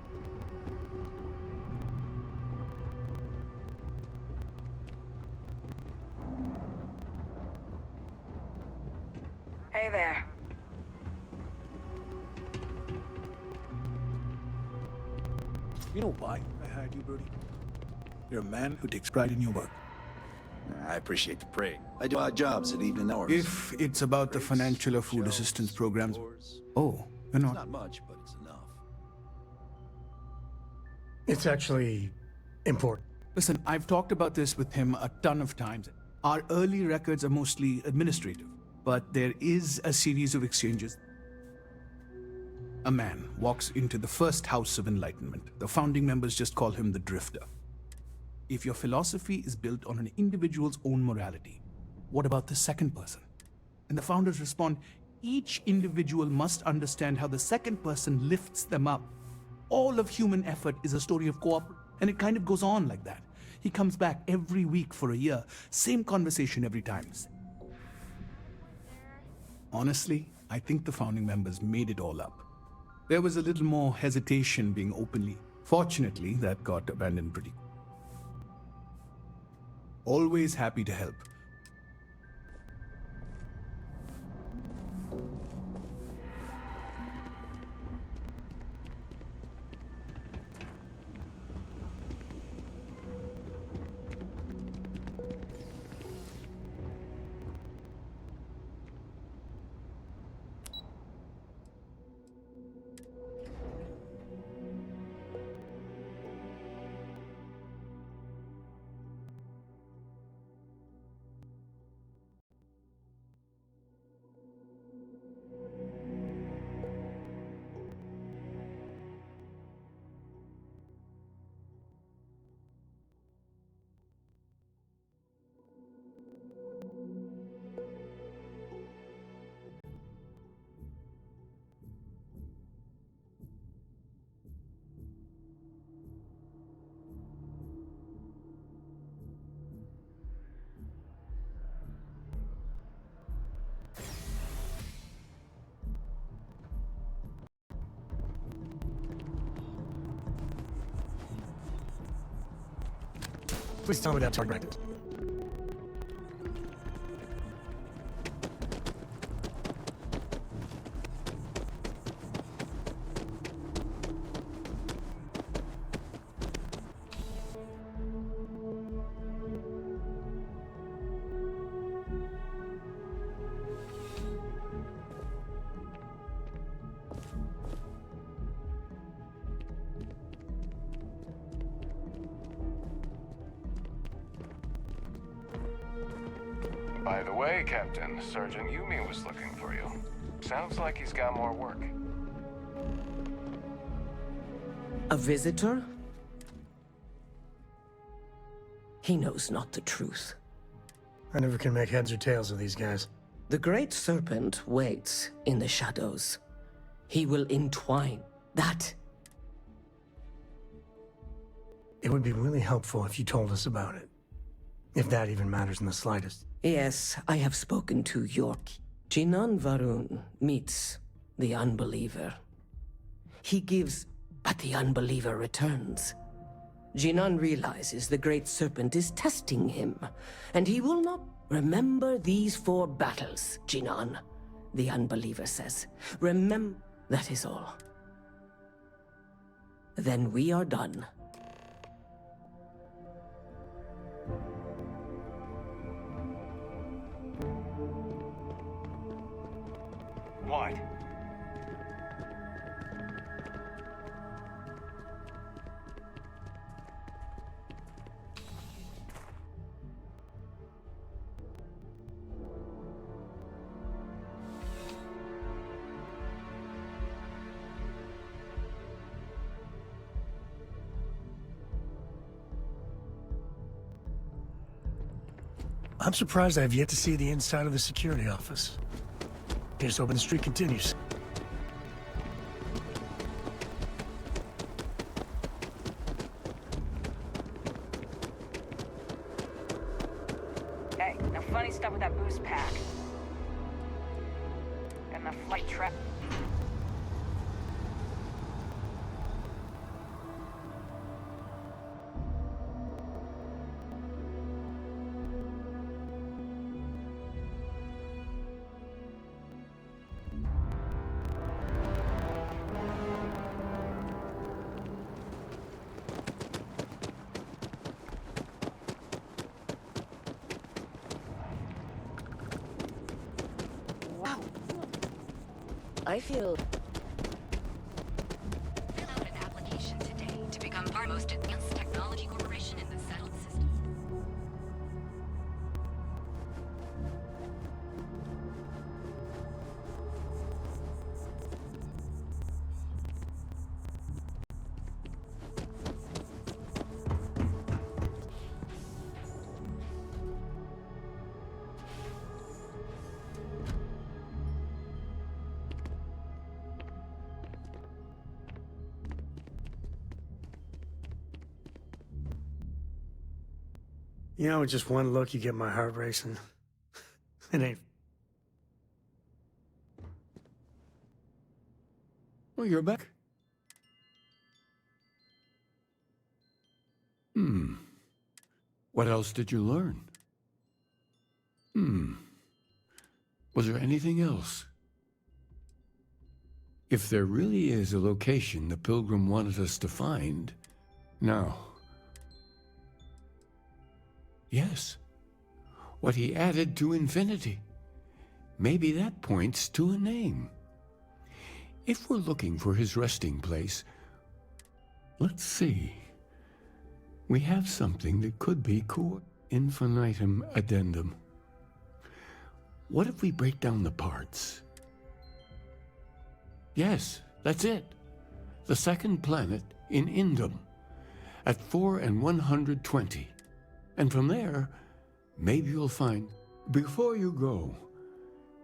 Hey there. You know why I hired you, Brody? You're a man who takes pride in your work. I appreciate the praise. I do odd jobs at evening hours. If it's about the financial or food assistance programs, oh, you're not. Not much, but it's enough. It's actually important. Listen, I've talked about this with him a ton of times. Our early records are mostly administrative, but there is a series of exchanges. A man walks into the first house of enlightenment. The founding members just call him the Drifter. If your philosophy is built on an individual's own morality, what about the second person? And the founders respond, each individual must understand how the second person lifts them up. All of human effort is a story of co-op, and it kind of goes on like that. He comes back every week for a year, same conversation every time. Honestly, I think the founding members made it all up. There was a little more hesitation being openly. Fortunately, that got abandoned pretty quickly. Always happy to help. Please tell me that's correct. By the way, Captain, Sergeant Yumi was looking for you. Sounds like he's got more work. A visitor? He knows not the truth. I never can make heads or tails of these guys. The Great Serpent waits in the shadows. He will entwine that. It would be really helpful if you told us about it. If that even matters in the slightest. Yes, I have spoken to York. Jinan Varun meets the unbeliever. He gives, but the unbeliever returns. Jinan realizes the Great Serpent is testing him, and he will not remember these 4 battles, Jinan, the unbeliever says. Remember, that is all. Then we are done. What? I'm surprised I have yet to see the inside of the security office. Here's hoping the streak continues. Hey, no funny stuff with that boost pack. And the flight trap. I feel... Fill out an application today to become our most advanced technology corporation in the settled system. You know, with just one look, you get my heart racing. It ain't. Oh, you're back? What else did you learn? Was there anything else? If there really is a location the Pilgrim wanted us to find, now... Yes. What he added to infinity. Maybe that points to a name. If we're looking for his resting place, let's see. We have something that could be core infinitum addendum. What if we break down the parts? Yes, that's it. The second planet in Indum, at 4 and 120. And from there, maybe you'll find... Before you go,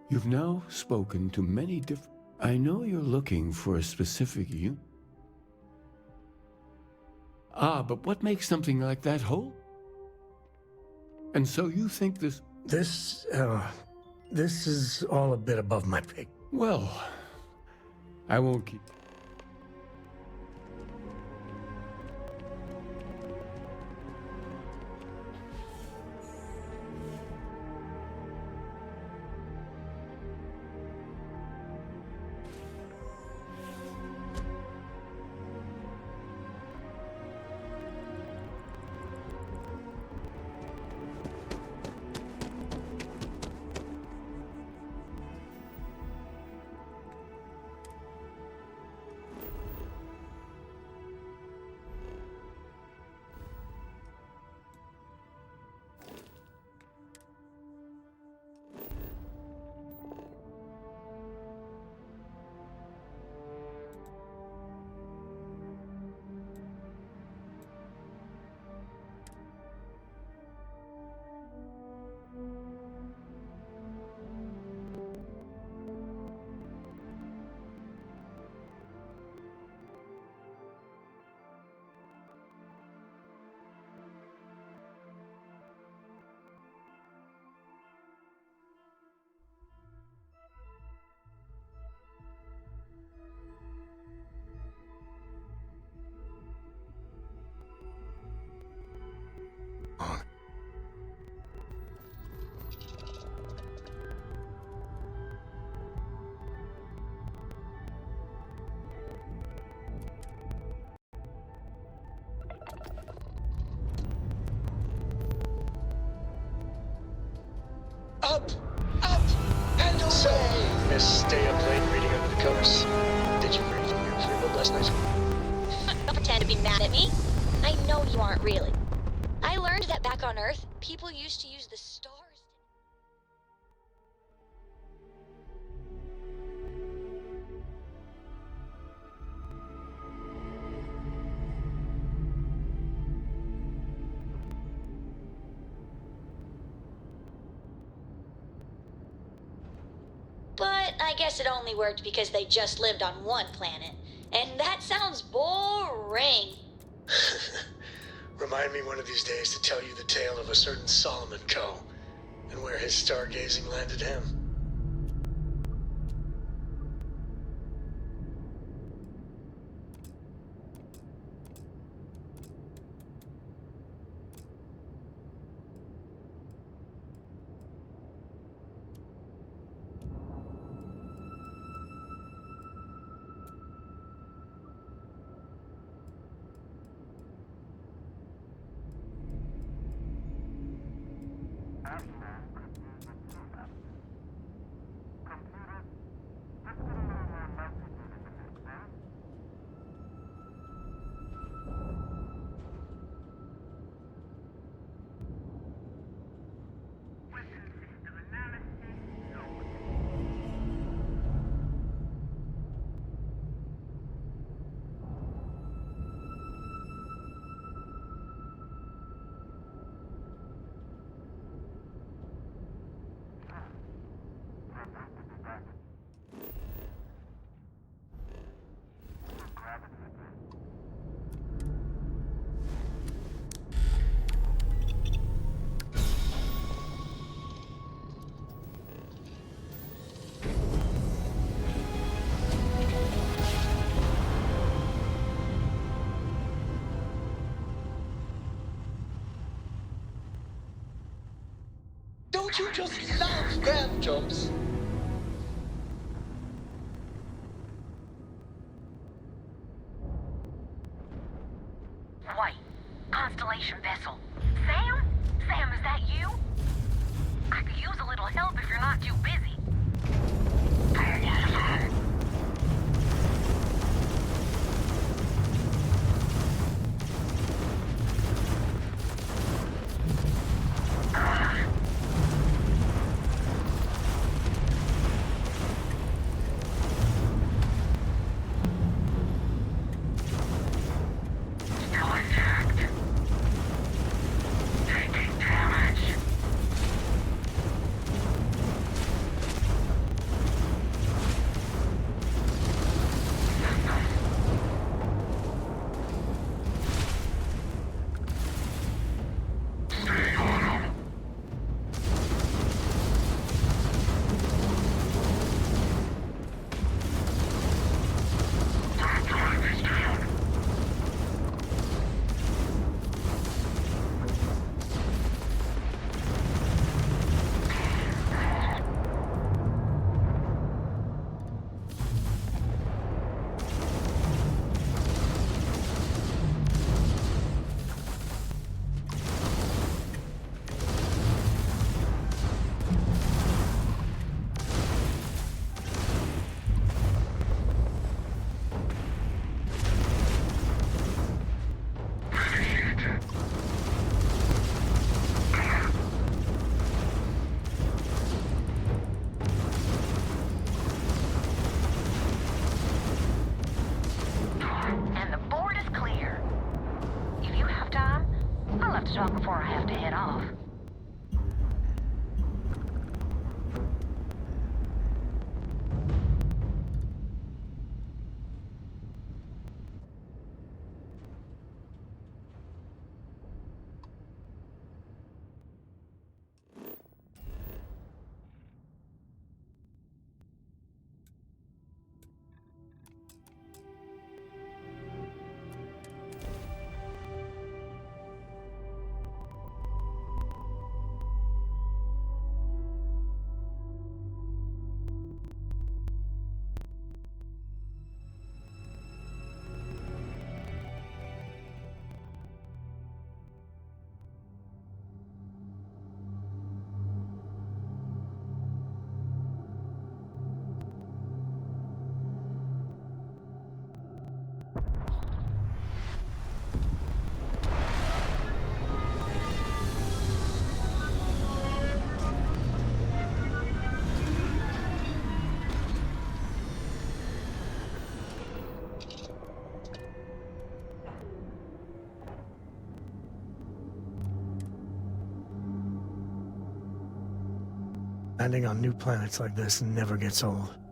you've now spoken to many different... I know you're looking for a specific unit. But what makes something like that whole? And so you think this... This is all a bit above my pay. Well, I won't keep... Up, up, and away! So, Miss Stay Up Late reading under the covers. Did you read from your freeboat last night? Don't pretend to be mad at me. I know you aren't really. I learned that back on Earth, people used to use the stars. But I guess it only worked because they just lived on one planet. And that sounds boring. Remind me one of these days to tell you the tale of a certain Solomon Coe, and where his stargazing landed him. Don't you just love grand jumps? White. Constellation vessel. Sam? Sam, is that you? I could use a little help if you're not too busy. Landing on new planets like this never gets old.